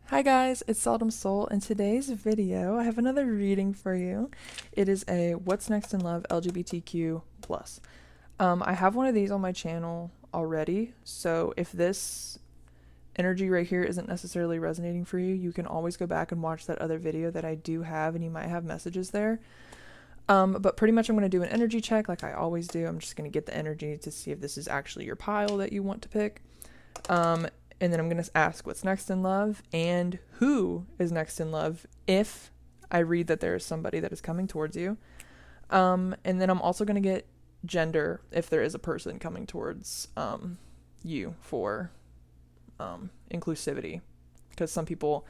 Hi guys, it's seldomsol. In today's video, I have another reading for you. It is a What's Next in Love LGBTQ+. I have one of these on my channel already, so if this energy right here isn't necessarily resonating for you, you can always go back and watch that other video that I do have, and you might have messages there. But pretty much I'm going to do an energy check like I always do. I'm just going to get the energy to see if this is actually your pile that you want to pick. And then I'm going to ask what's next in love and who is next in love if I read that there is somebody that is coming towards you. And then I'm also going to get gender if there is a person coming towards you for inclusivity. Because some people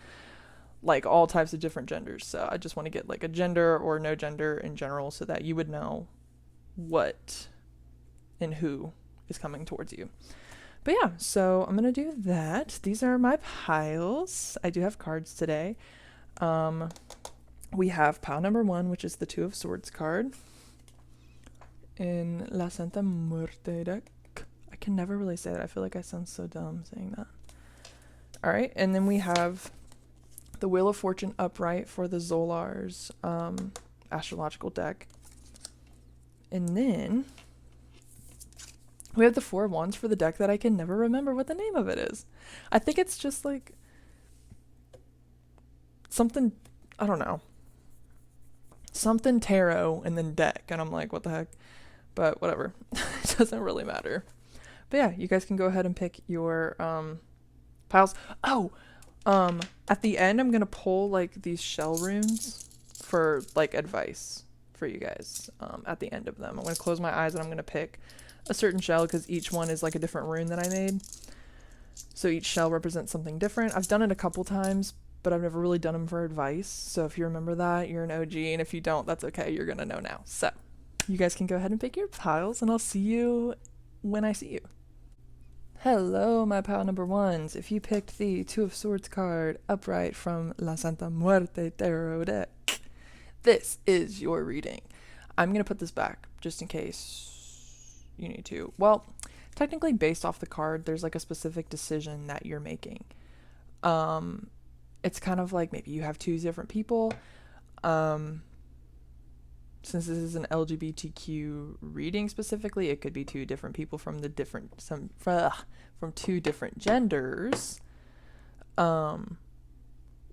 like all types of different genders. So I just want to get like a gender or no gender in general so that you would know what and who is coming towards you. But yeah, so I'm going to do that. These are my piles. I do have cards today. We have pile number 1, which is the Two of Swords card in La Santa Muerte deck. I can never really say that. I feel like I sound so dumb saying that. All right, and then we have the Wheel of Fortune upright for the Zolar's astrological deck. And then we have the Four of Wands for the deck that I can never remember what the name of it is. I think it's just like something, I don't know. Something tarot and then deck. And I'm like, what the heck? But whatever. It doesn't really matter. But yeah, you guys can go ahead and pick your piles. Oh, at the end, I'm going to pull like these shell runes for like advice for you guys at the end of them. I'm going to close my eyes and I'm going to pick a certain shell because each one is like a different rune that I made. So each shell represents something different. I've done it a couple times, but I've never really done them for advice. So if you remember that, you're an OG. And if you don't, that's okay. You're going to know now. So you guys can go ahead and pick your piles and I'll see you when I see you. Hello, my pile number 1s. If you picked the Two of Swords card upright from La Santa Muerte tarot deck, this is your reading. I'm going to put this back just in case you need to. Well, technically based off the card, there's like a specific decision that you're making. It's kind of like maybe you have two different people. Since this is an LGBTQ reading specifically, it could be two different people from from two different genders,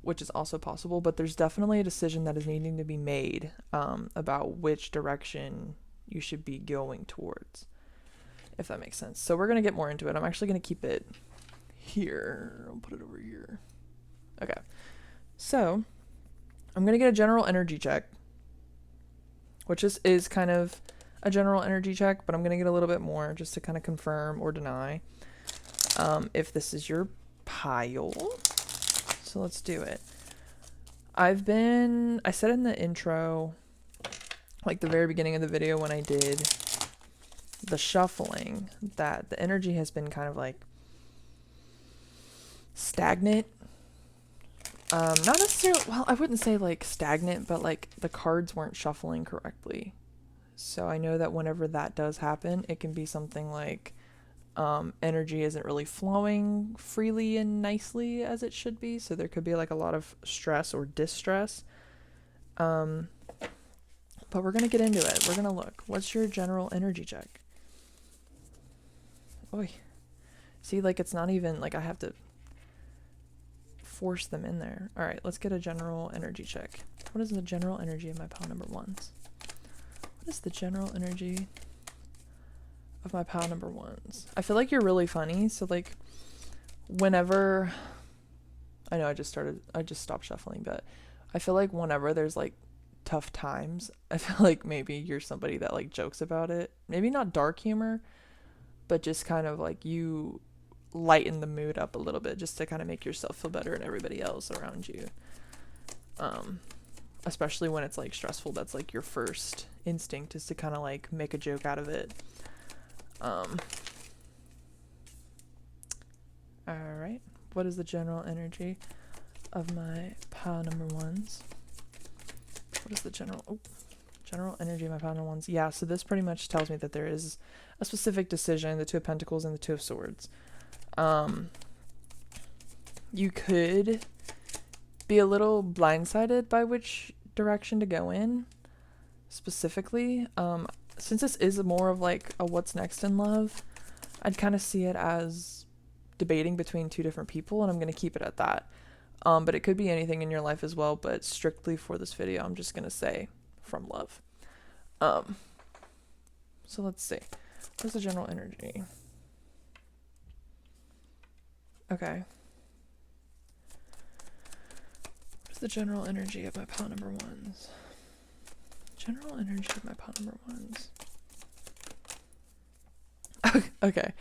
which is also possible. But there's definitely a decision that is needing to be made about which direction you should be going towards, if that makes sense. So we're going to get more into it. I'm actually going to keep it here. I'll put it over here. Okay. So I'm going to get a general energy check, which is kind of a general energy check, but I'm going to get a little bit more just to kind of confirm or deny if this is your pile. So let's do it. I said in the intro, like the very beginning of the video when I did the shuffling, that the energy has been kind of like stagnant. Not necessarily, well, I wouldn't say like stagnant, but like the cards weren't shuffling correctly. So I know that whenever that does happen, it can be something like energy isn't really flowing freely and nicely as it should be. So there could be like a lot of stress or distress. But we're going to get into it. We're going to look. What's your general energy check? Oy. See, like it's not even like I have to force them in there. All right, let's get a general energy check. What is the general energy of my pile number 1s? What is the general energy of my pile number 1s? I feel like you're really funny. So like whenever, I know I just stopped shuffling, but I feel like whenever there's like tough times, I feel like maybe you're somebody that like jokes about it. Maybe not dark humor, but just kind of like you lighten the mood up a little bit just to kind of make yourself feel better and everybody else around you. Especially when it's like stressful, that's like your first instinct is to kind of like make a joke out of it. All right, what is the general energy of my pile number 1s? What is the general energy of my pile number 1s? Yeah, so this pretty much tells me that there is a specific decision, the Two of Pentacles and the Two of Swords. You could be a little blindsided by which direction to go in specifically. Since this is more of like a what's next in love, I'd kind of see it as debating between two different people, and I'm going to keep it at that. But it could be anything in your life as well, but strictly for this video, I'm just going to say from love. So let's see. What's the general energy? Okay. What's the general energy of my pot number ones? General energy of my pot number ones. Okay.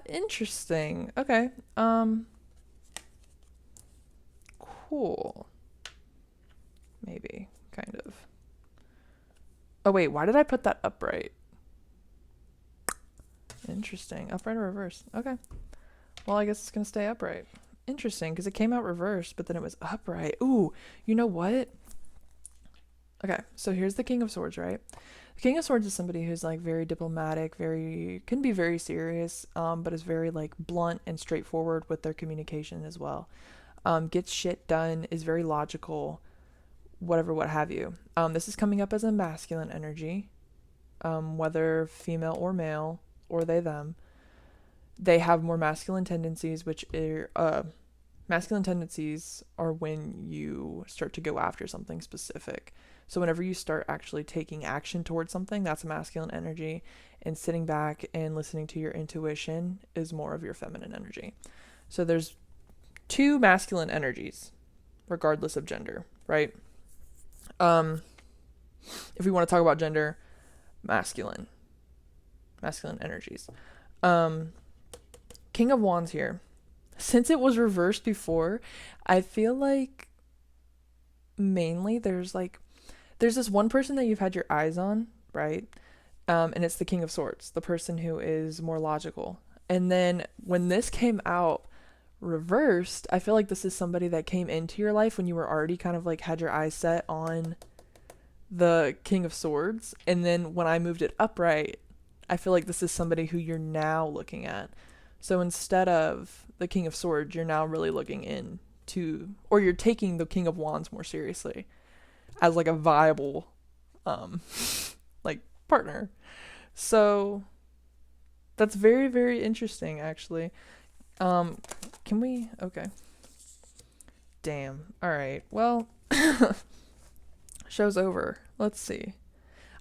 Interesting. Okay. Cool. Maybe. Kind of. Oh, wait. Why did I put that upright? Interesting. Upright or reverse? Okay. Well, I guess it's going to stay upright. Interesting, because it came out reversed, but then it was upright. Ooh, you know what? Okay, so here's the King of Swords, right? The King of Swords is somebody who's like very diplomatic, can be very serious, but is very like blunt and straightforward with their communication as well. Gets shit done, is very logical, whatever, what have you. This is coming up as a masculine energy, whether female or male, or they, them. They have more masculine tendencies, which are, masculine tendencies are when you start to go after something specific. So whenever you start actually taking action towards something, that's a masculine energy, and sitting back and listening to your intuition is more of your feminine energy. So there's two masculine energies, regardless of gender, right? If we want to talk about gender, masculine energies. King of Wands here. Since it was reversed before, I feel like mainly there's this one person that you've had your eyes on, right? And it's the King of Swords, the person who is more logical. And then when this came out reversed, I feel like this is somebody that came into your life when you were already kind of like had your eyes set on the King of Swords. And then when I moved it upright, I feel like this is somebody who you're now looking at. So instead of the King of Swords, you're now really looking into, or you're taking the King of Wands more seriously as like a viable, like partner. So that's very, very interesting, actually. Can we, okay. Damn. All right. Well, show's over. Let's see.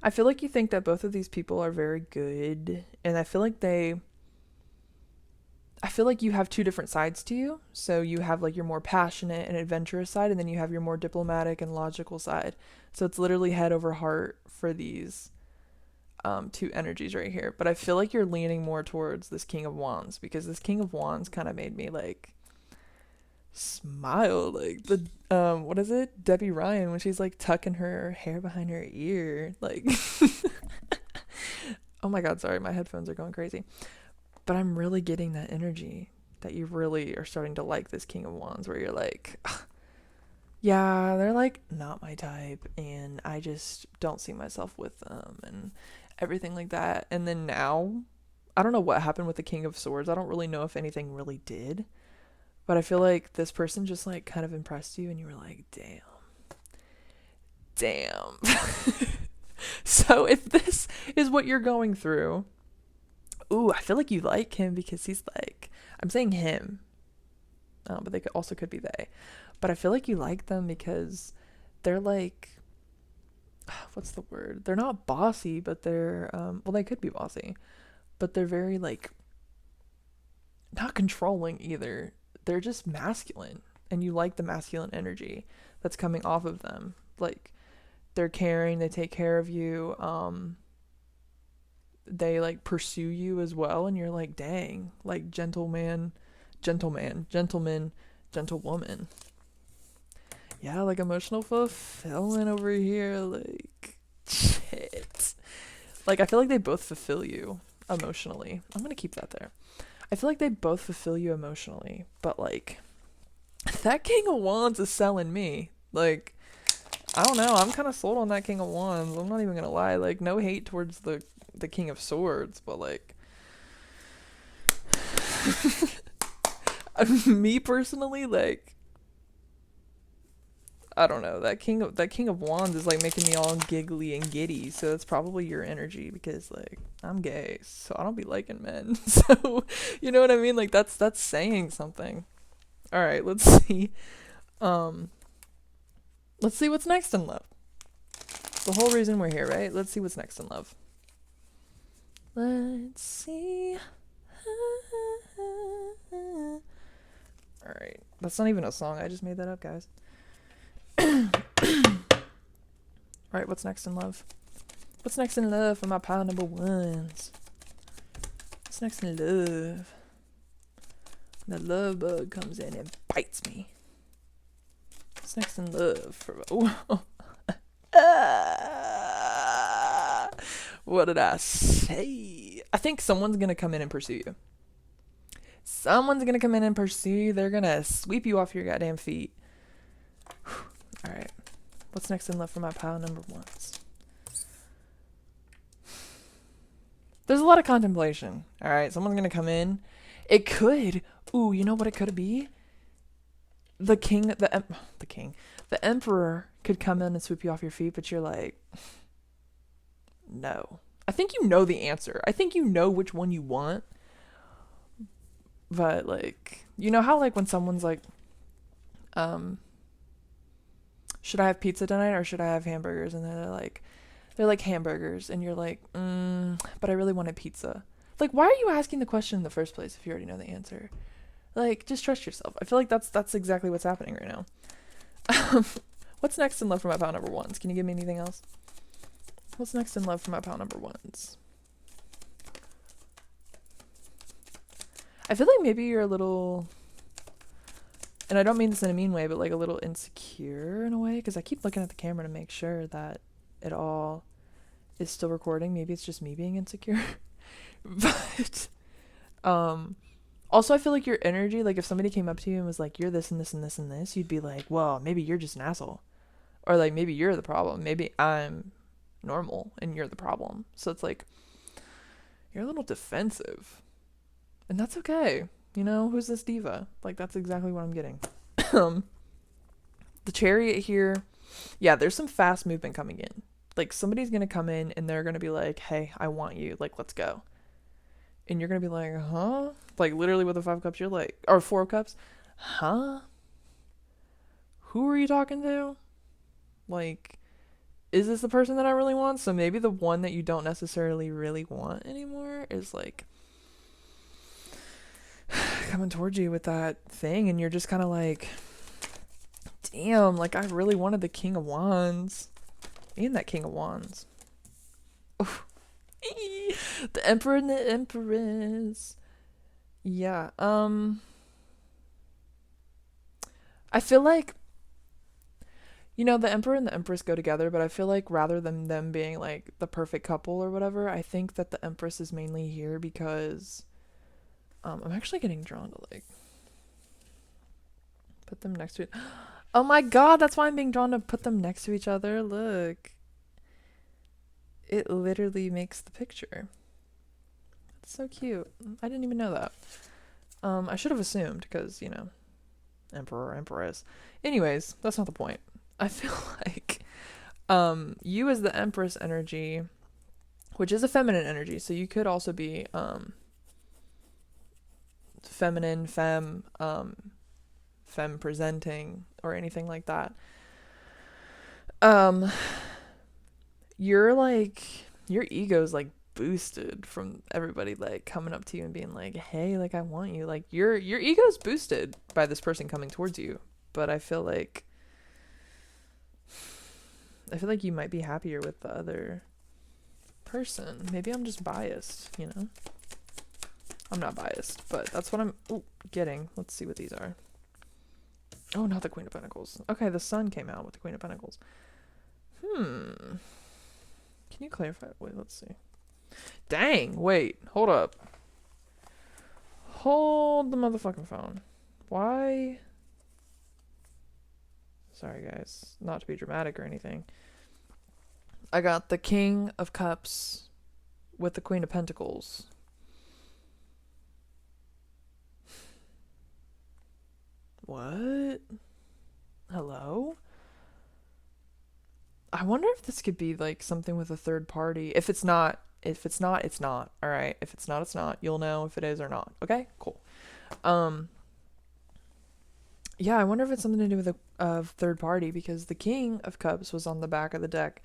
I feel like you think that both of these people are very good, and I feel like you have two different sides to you. So you have like your more passionate and adventurous side, and then you have your more diplomatic and logical side. So it's literally head over heart for these two energies right here. But I feel like you're leaning more towards this King of Wands, because this King of Wands kind of made me like smile, like the what is it, Debbie Ryan, when she's like tucking her hair behind her ear, like oh my god, sorry, my headphones are going crazy. But I'm really getting that energy that you really are starting to like this King of Wands, where you're like, yeah, they're like not my type, and I just don't see myself with them, and everything like that. And then now, I don't know what happened with the King of Swords. I don't really know if anything really did, but I feel like this person just like kind of impressed you, and you were like, damn. So if this is what you're going through, ooh, I feel like you like him because he's like, I'm saying him, but they could be they. But I feel like you like them because they're like, what's the word? They're not bossy, but they're, well, they could be bossy, but they're very like, not controlling either. They're just masculine, and you like the masculine energy that's coming off of them. Like, they're caring, they take care of you, they like pursue you as well, and you're like, dang, like gentlewoman. Yeah, like emotional fulfillment over here, like shit. Like, I feel like they both fulfill you emotionally. I'm gonna keep that there. I feel like they both fulfill you emotionally, but like that King of Wands is selling me. Like, I don't know, I'm kind of sold on that King of Wands. I'm not even gonna lie. Like, no hate towards the King of Swords, but like me personally, like I don't know. That king of wands is like making me all giggly and giddy. So it's probably your energy because like I'm gay, so I don't be liking men. So you know what I mean? Like that's saying something. All right, let's see. Um, let's see what's next in love. The whole reason we're here, right? Let's see what's next in love. Let's see. All right, that's not even a song. I just made that up, guys. All right, what's next in love? What's next in love for my pile number ones? What's next in love? The love bug comes in and bites me. What's next in love for? What did I say? I think someone's gonna come in and pursue you. Someone's gonna come in and pursue you. They're gonna sweep you off your goddamn feet. All right. What's next in love for my pile number ones? There's a lot of contemplation. All right. Someone's gonna come in. It could. Ooh, you know what it could be? The emperor could come in and sweep you off your feet, but you're like, no. I think you know the answer. I think you know which one you want. But like, you know how like when someone's like, should I have pizza tonight or should I have hamburgers? And they're like hamburgers, and you're like, but I really wanted pizza. Like, why are you asking the question in the first place if you already know the answer? Like, just trust yourself. I feel like that's exactly what's happening right now. What's next in love for my pile number ones? Can you give me anything else? What's next in love for my pile number ones? I feel like maybe you're a little, and I don't mean this in a mean way, but like a little insecure in a way, because I keep looking at the camera to make sure that it all is still recording. Maybe it's just me being insecure. But also I feel like your energy, like if somebody came up to you and was like, you're this and this and this and this, you'd be like, well, maybe you're just an asshole, or like maybe you're the problem, maybe I'm normal and you're the problem. So it's like you're a little defensive, and that's okay. You know, who's this diva? Like, that's exactly what I'm getting. The Chariot here, yeah, there's some fast movement coming in. Like, somebody's gonna come in and they're gonna be like, hey, I want you, like, let's go. And you're gonna be like, huh? Like, literally with the 5 cups, you're like, or 4 cups, huh? Who are you talking to? Like, is this the person that I really want? So maybe the one that you don't necessarily really want anymore is like coming towards you with that thing, and you're just kind of like, damn, like I really wanted the King of Wands and that King of Wands. Oof. The Emperor and the Empress. Yeah. I feel like, you know, the Emperor and the Empress go together, but I feel like rather than them being like the perfect couple or whatever, I think that the Empress is mainly here because I'm actually getting drawn to like put them next to it. Oh my god, that's why I'm being drawn to put them next to each other. Look. It literally makes the picture. It's so cute. I didn't even know that. I should have assumed because, you know, Emperor, Empress. Anyways, that's not the point. I feel like you as the Empress energy, which is a feminine energy, so you could also be feminine, femme presenting, or anything like that. You're like, your ego's like boosted from everybody like coming up to you and being like, hey, like I want you. Like your ego's boosted by this person coming towards you. But I feel like you might be happier with the other person. Maybe I'm just biased, you know? I'm not biased, but that's what I'm getting. Let's see what these are. Oh, not the Queen of Pentacles. Okay, the Sun came out with the Queen of Pentacles. Can you clarify? Wait, let's see. Dang, wait, hold up. Hold the motherfucking phone. Why? Sorry, guys. Not to be dramatic or anything. I got the King of Cups with the Queen of Pentacles. What? Hello? I wonder if this could be like something with a third party. If it's not, it's not. All right. If it's not, it's not. You'll know if it is or not. Okay? Cool. Um yeah, I wonder if it's something to do with a third party because the King of Cups was on the back of the deck.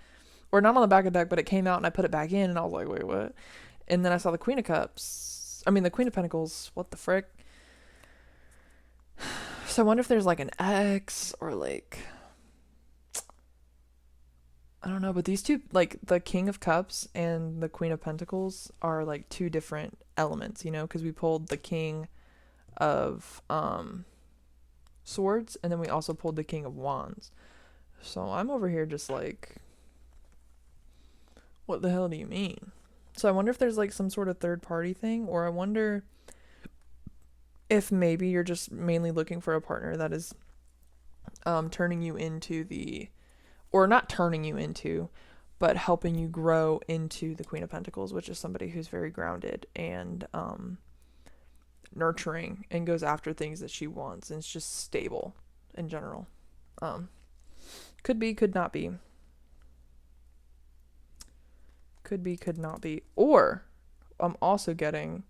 Or not on the back of the deck, but it came out and I put it back in and I was like, "Wait, what?" And then I saw the Queen of Cups. I mean, the Queen of Pentacles. What the frick? So I wonder if there's like an X or like I don't know, but these two, like the King of Cups and the Queen of Pentacles, are like two different elements, because we pulled the King of Swords and then we also pulled the King of Wands. So I'm over here just like, what the hell do you mean? So I wonder if there's like some sort of third party thing, or I wonder if maybe you're just mainly looking for a partner that is turning you into or not turning you into, but helping you grow into the Queen of Pentacles, which is somebody who's very grounded and nurturing and goes after things that she wants and it's just stable in general. Could be, could not be. Could be, could not be. Or I'm also getting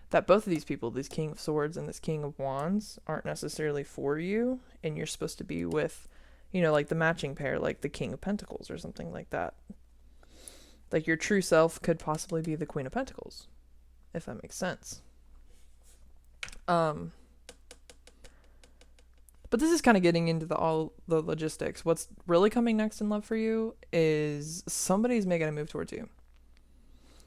that both of these people, this King of Swords and this King of Wands, aren't necessarily for you, and you're supposed to be with, like the matching pair, like the King of Pentacles or something like that. Like your true self could possibly be the Queen of Pentacles, if that makes sense. But this is kind of getting into all the logistics. What's really coming next in love for you is somebody's making a move towards you.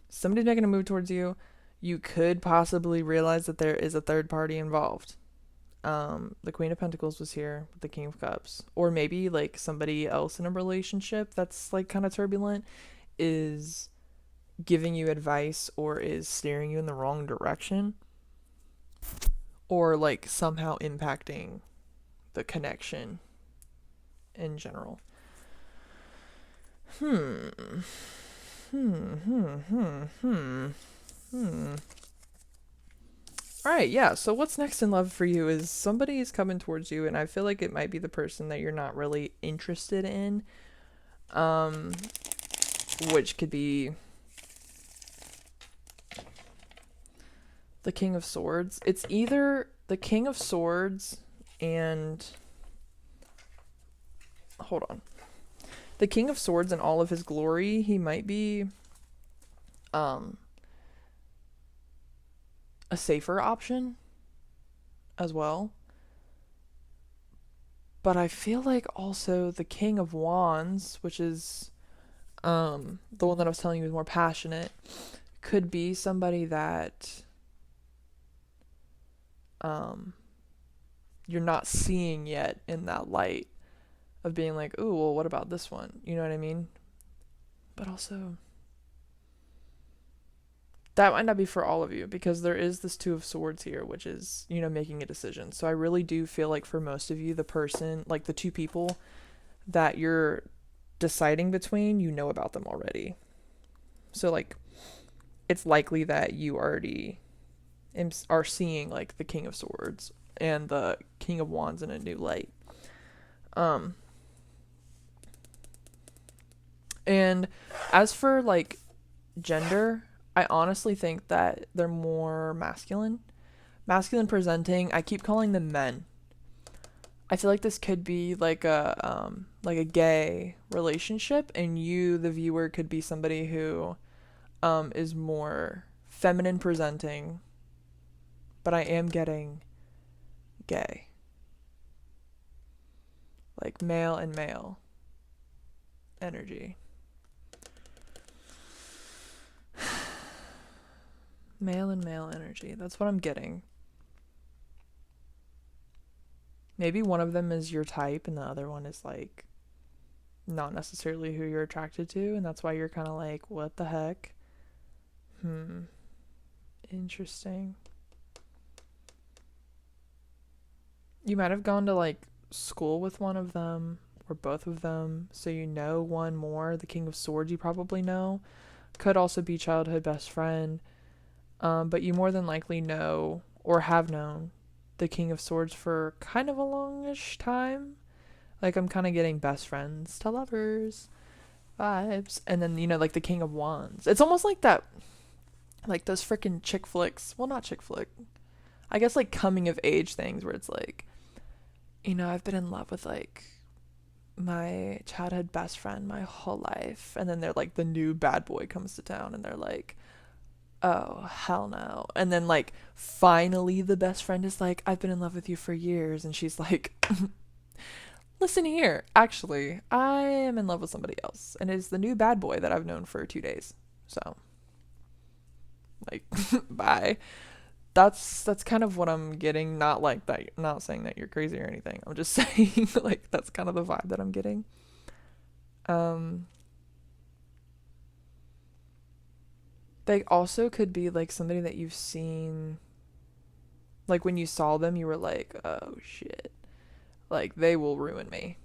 Somebody's making a move towards you. You could possibly realize that there is a third party involved. The Queen of Pentacles was here with the King of Cups. Or maybe like somebody else in a relationship that's like kind of turbulent is giving you advice or is steering you in the wrong direction. Or like somehow impacting the connection in general. Alright, yeah, so what's next in love for you is somebody is coming towards you, and I feel like it might be the person that you're not really interested in. Which could be the King of Swords. It's either the King of Swords and... Hold on. The King of Swords in all of his glory, he might be a safer option as well. But I feel like also the King of Wands, which is the one that I was telling you is more passionate, could be somebody that you're not seeing yet in that light of being like, ooh, well, what about this one? You know what I mean? But also, that might not be for all of you because there is this Two of Swords here, which is, making a decision. So I really do feel like for most of you, the person, like the two people that you're deciding between, you know about them already. So like, it's likely that you already are seeing like the King of Swords and the King of Wands in a new light. And as for like gender, I honestly think that they're more masculine presenting. I keep calling them men. I feel like this could be like a gay relationship, and you, the viewer, could be somebody who is more feminine presenting, but I am getting gay. Like male and male energy. Male and male energy. That's what I'm getting. Maybe one of them is your type and the other one is like not necessarily who you're attracted to, and that's why you're kind of like, what the heck? Interesting. You might have gone to like school with one of them or both of them, so you know one more. The King of Swords you probably know. Could also be childhood best friend. But you more than likely know or have known the King of Swords for kind of a longish time. Like I'm kind of getting best friends to lovers. vibes. And then, you know, like the King of Wands. It's almost like that, like those freaking chick flicks. Well, not chick flick. I guess like coming of age things where it's like, you know, I've been in love with like my childhood best friend my whole life. And then they're like, the new bad boy comes to town and they're like, oh, hell no. And then like, finally the best friend is like, I've been in love with you for years. And she's like, listen here, actually, I am in love with somebody else, and it's the new bad boy that I've known for 2 days. So, like, bye. That's kind of what I'm getting. Not like that. Not saying that you're crazy or anything. I'm just saying like that's kind of the vibe that I'm getting. Um, they also could be like somebody that you've seen. Like when you saw them, you were like, oh shit, like they will ruin me,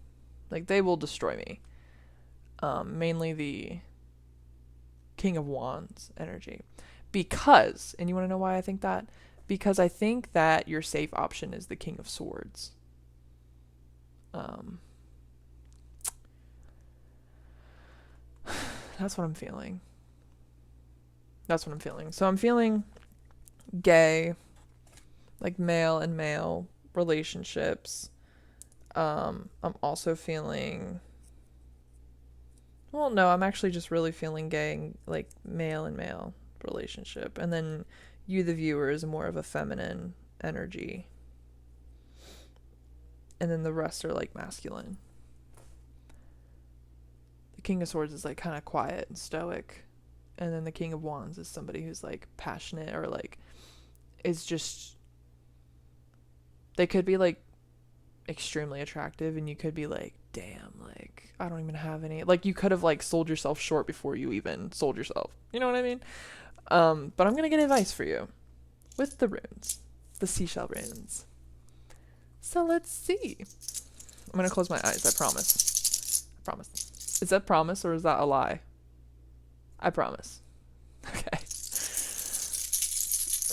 like they will destroy me. Mainly the King of Wands energy. Because, and you want to know why I think that? Because I think that your safe option is the King of Swords. Um, that's what I'm feeling. That's what I'm feeling. So I'm feeling gay, like male and male relationships. I'm also feeling, well, no, I'm actually just really feeling gay, like male and male relationship. And then you, the viewer, is more of a feminine energy. And then the rest are like masculine. The King of Swords is like kind of quiet and stoic. And then the King of Wands is somebody who's like passionate or like is just, they could be like extremely attractive and you could be like, damn, like I don't even have any, like you could have like sold yourself short before you even sold yourself, you know what I mean? But I'm gonna get advice for you with the runes, the seashell runes. So let's see. I'm gonna close my eyes, I promise. Is that promise or is that a lie? I promise. Okay.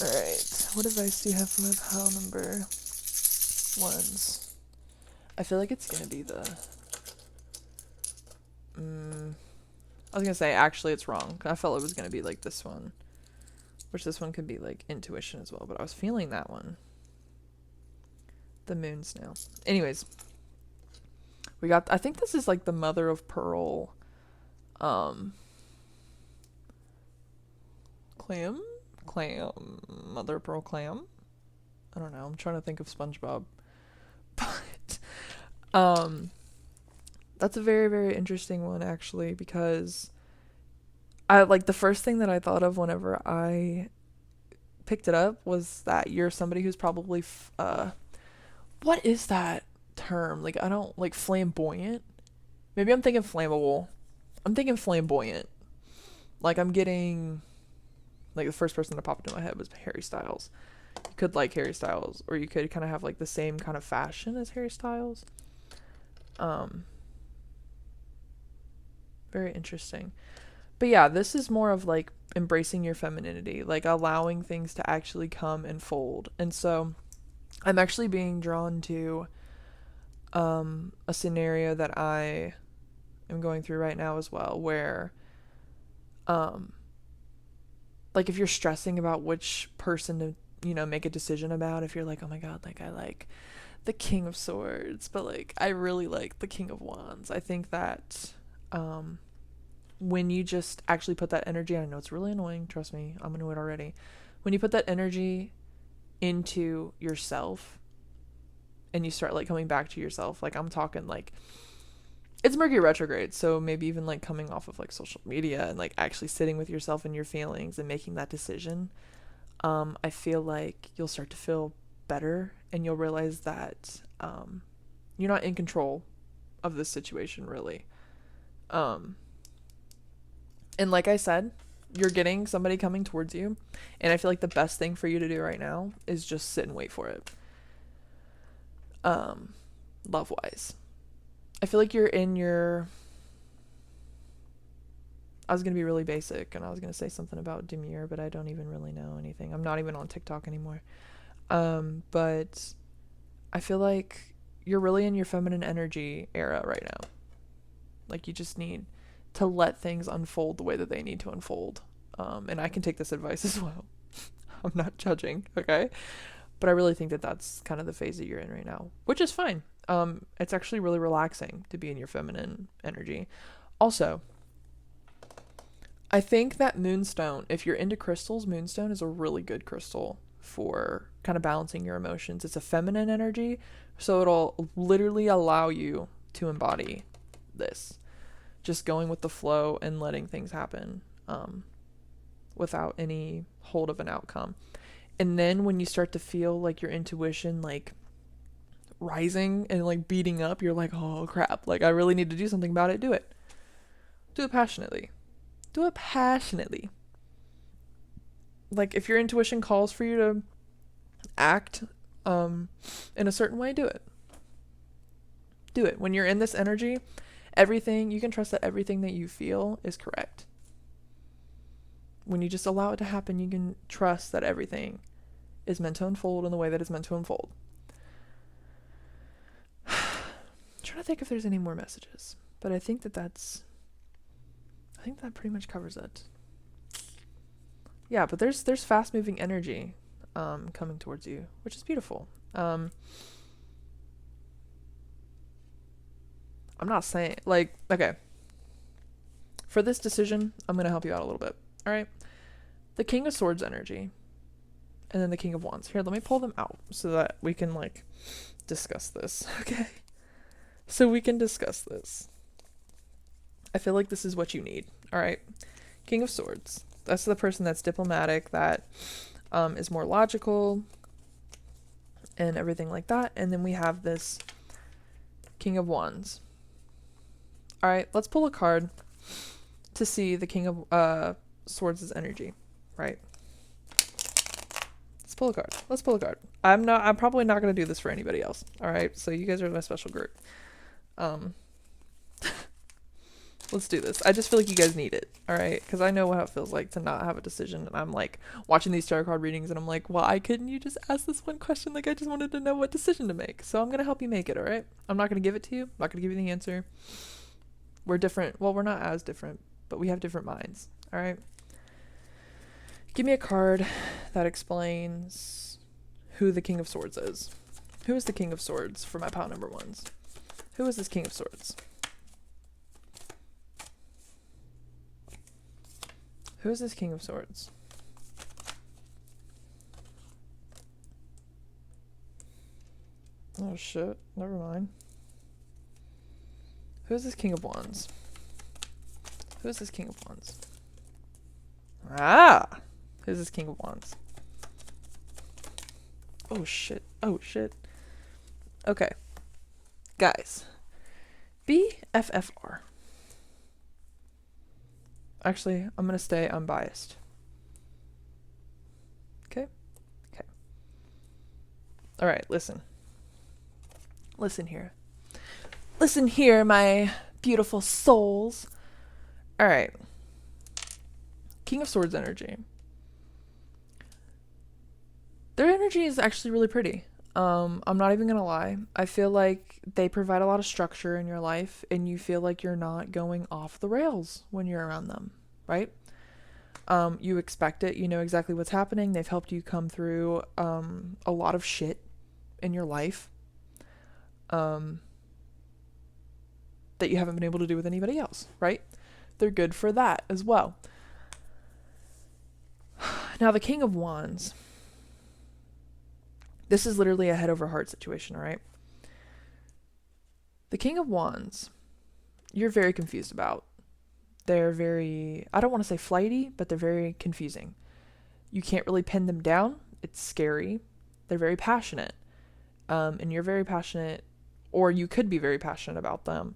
Alright, what advice do you have for my pile number ones? I feel like it's gonna be the I was gonna say actually it's wrong. I felt it was gonna be like this one, which this one could be like intuition as well, but I was feeling that one, the moon snail. Anyways, we got, I think this is like the mother of pearl clam, mother of pearl clam. I don't know, I'm trying to think of SpongeBob. But that's a very, very interesting one actually, because I like the first thing that I thought of whenever I picked it up was that you're somebody who's probably what is that term? Like I don't like flamboyant. Maybe I'm thinking flammable. I'm thinking flamboyant. Like I'm getting like the first person that popped into my head was Harry Styles. You could like Harry Styles, or you could kind of have like the same kind of fashion as Harry Styles. Very interesting. But yeah, this is more of like embracing your femininity, like allowing things to actually come and fold. And so I'm actually being drawn to a scenario that I am going through right now as well, where like if you're stressing about which person to, you know, make a decision about, if you're like, oh my god, like I like the King of Swords, but like I really like the King of Wands. I think that when you just actually put that energy, I know it's really annoying, trust me, I'm annoyed already. When you put that energy into yourself and you start like coming back to yourself, like I'm talking like it's Mercury retrograde, so maybe even like coming off of like social media and like actually sitting with yourself and your feelings and making that decision, I feel like you'll start to feel better and you'll realize that you're not in control of this situation really. And like I said, you're getting somebody coming towards you, and I feel like the best thing for you to do right now is just sit and wait for it. Love wise, I feel like you're in your, I was gonna be really basic and I was gonna say something about demure, but I don't even really know anything. I'm not even on TikTok anymore. But I feel like you're really in your feminine energy era right now. Like you just need to let things unfold the way that they need to unfold. And I can take this advice as well. I'm not judging, okay? But I really think that that's kind of the phase that you're in right now, which is fine. It's actually really relaxing to be in your feminine energy. Also, I think that moonstone, if you're into crystals, moonstone is a really good crystal for kind of balancing your emotions. It's a feminine energy, so it'll literally allow you to embody this. Just going with the flow and letting things happen without any hold of an outcome. And then when you start to feel like your intuition like rising and like beating up, you're like, oh crap, like I really need to do something about it. Do it. Do it passionately. Do it passionately. Like if your intuition calls for you to act in a certain way, do it. Do it. When you're in this energy, everything, you can trust that everything that you feel is correct. When you just allow it to happen, you can trust that everything is meant to unfold in the way that it's meant to unfold. I'm trying to think if there's any more messages, but I think that pretty much covers it. Yeah, but there's fast moving energy coming towards you, which is beautiful. I'm not saying like, okay, for this decision, I'm going to help you out a little bit. All right. The King of Swords energy and then the King of Wands. Here, let me pull them out so that we can like discuss this. Okay. So we can discuss this. I feel like this is what you need. All right. King of Swords. That's the person that's diplomatic, that is more logical and everything like that. And then we have this King of Wands. All right. Let's pull a card to see the King of Swords' energy, right? Let's pull a card. I'm probably not going to do this for anybody else. All right. So you guys are my special group. Let's do this. I just feel like you guys need it. All right. Because I know how it feels like to not have a decision. And I'm like watching these tarot card readings and I'm like, why couldn't you just ask this one question? Like I just wanted to know what decision to make. So I'm going to help you make it. All right. I'm not going to give it to you. I'm not going to give you the answer. We're different. Well, we're not as different, but we have different minds. All right. Give me a card that explains who the King of Swords is. Who is the King of Swords for my pile number ones? Who is this King of Swords? Who is this King of Swords? Oh shit, never mind. Who is this King of Wands? Who is this King of Wands? Ah! Who's this King of Wands? Oh shit. Oh shit. Okay. Guys. BFFR. Actually, I'm going to stay unbiased. Okay? Okay. Alright, listen. Listen here. Listen here, my beautiful souls. Alright. King of Swords energy. Their energy is actually really pretty. I'm not even gonna lie. I feel like they provide a lot of structure in your life and you feel like you're not going off the rails when you're around them, right? You expect it, you know exactly what's happening. They've helped you come through a lot of shit in your life that you haven't been able to do with anybody else, right? They're good for that as well. Now the King of Wands. This is literally a head over heart situation, all right? The King of Wands, you're very confused about. They're very, I don't want to say flighty, but they're very confusing. You can't really pin them down. It's scary. They're very passionate. And you're very passionate, or you could be very passionate about them.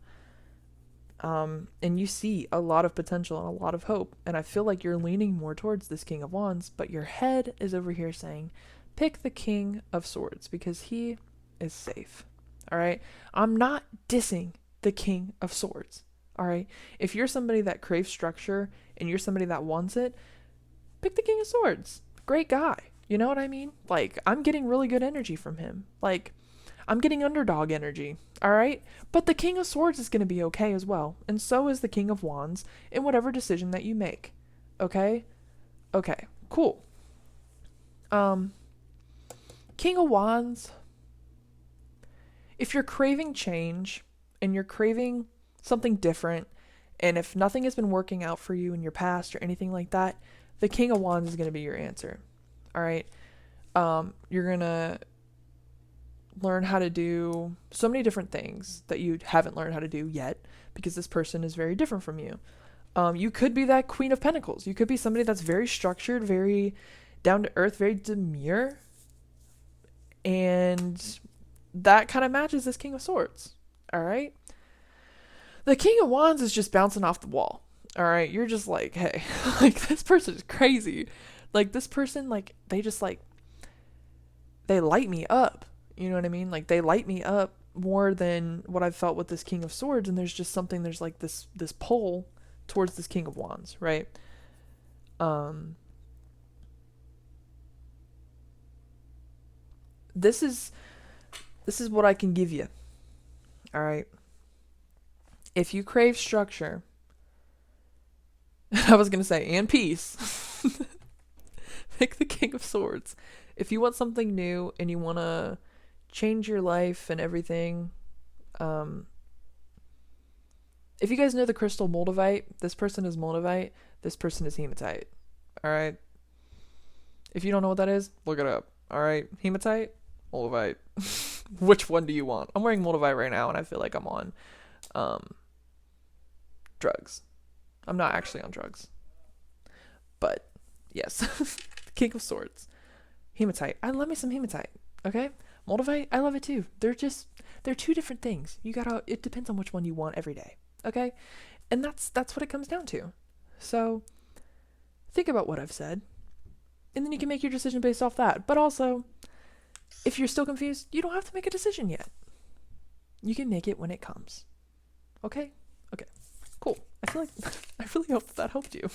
And you see a lot of potential and a lot of hope. And I feel like you're leaning more towards this King of Wands, but your head is over here saying, pick the King of Swords because he is safe. All right. I'm not dissing the King of Swords. All right. If you're somebody that craves structure and you're somebody that wants it, pick the King of Swords. Great guy. You know what I mean? Like, I'm getting really good energy from him. Like, I'm getting underdog energy, all right? But the King of Swords is going to be okay as well, and so is the King of Wands in whatever decision that you make, okay? Okay, cool. King of Wands, if you're craving change and you're craving something different, and if nothing has been working out for you in your past or anything like that, the King of Wands is going to be your answer, all right? You're going to learn how to do so many different things that you haven't learned how to do yet because this person is very different from you. You could be that Queen of Pentacles. You could be somebody that's very structured, very down to earth, very demure. And that kind of matches this King of Swords. All right. The King of Wands is just bouncing off the wall. All right. You're just like, hey, like this person is crazy. Like this person, like they just like, they light me up. You know what I mean? Like they light me up more than what I've felt with this King of Swords. And there's just something, there's like this pull towards this King of Wands, right? This is what I can give you. All right. If you crave structure, I was going to say, and peace, pick the King of Swords. If you want something new and you want to change your life and everything, if you guys know the crystal Moldavite, this person is Moldavite, this person is Hematite. All right. If you don't know what that is, look it up. All right. Hematite, Moldavite. Which one do you want? I'm wearing Moldavite right now, and I feel like I'm on drugs. I'm not actually on drugs. But, yes. King of Swords. Hematite. I love me some Hematite. Okay? Moldavite, I love it too. They're two different things. It depends on which one you want every day. Okay? And that's what it comes down to. So, think about what I've said. And then you can make your decision based off that. But also, if you're still confused, you don't have to make a decision yet. You can make it when it comes. Okay? Okay. Cool. I feel like I really hope that helped you.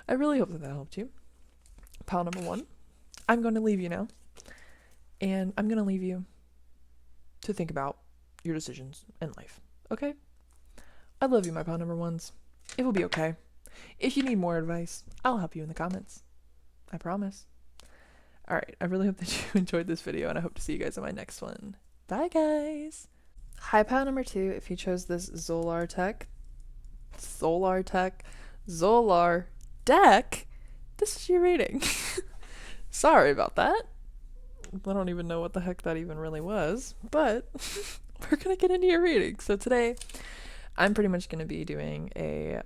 I really hope that helped you. Pile number 1. I'm going to leave you now. And I'm going to leave you to think about your decisions in life. Okay? I love you, my pile number 1s. It will be okay. If you need more advice, I'll help you in the comments. I promise. Alright, I really hope that you enjoyed this video, and I hope to see you guys in my next one. Bye, guys! Hi, pile number 2. If you chose this Zolar deck, this is your reading. Sorry about that. I don't even know what the heck that even really was, but we're going to get into your reading. So today, I'm pretty much going to be doing a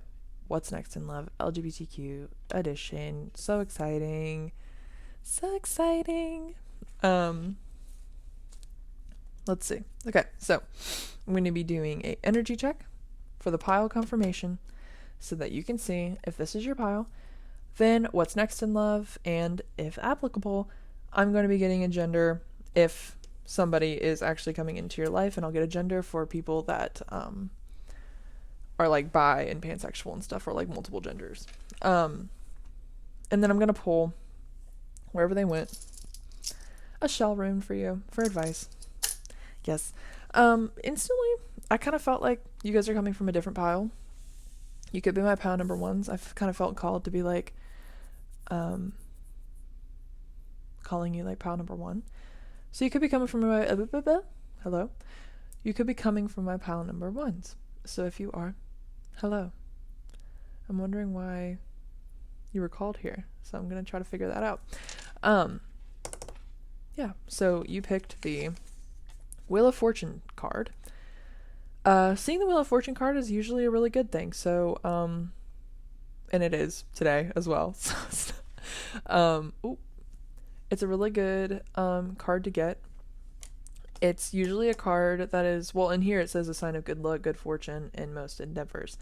What's Next in Love LGBTQ edition. So exciting. So exciting. Let's see. Okay, so I'm going to be doing a energy check for the pile confirmation so that you can see if this is your pile, then what's next in love, and if applicable, I'm going to be getting a gender if somebody is actually coming into your life, and I'll get a gender for people that are like bi and pansexual and stuff, or like multiple genders. And then I'm going to pull, wherever they went, a shell rune for you for advice. Yes. Instantly, I kind of felt like you guys are coming from a different pile. You could be my pile number 1s. I've kind of felt called to be like, calling you like pile number 1. So you could be coming from my, hello. You could be coming from my pile number 1s. So if you are, hello. I'm wondering why you were called here. So I'm going to try to figure that out. Yeah. So you picked the Wheel of Fortune card. Seeing the Wheel of Fortune card is usually a really good thing. So, and it is today as well. It's a really good card to get. It's usually a card that is, well, in here it says a sign of good luck, good fortune in most endeavors.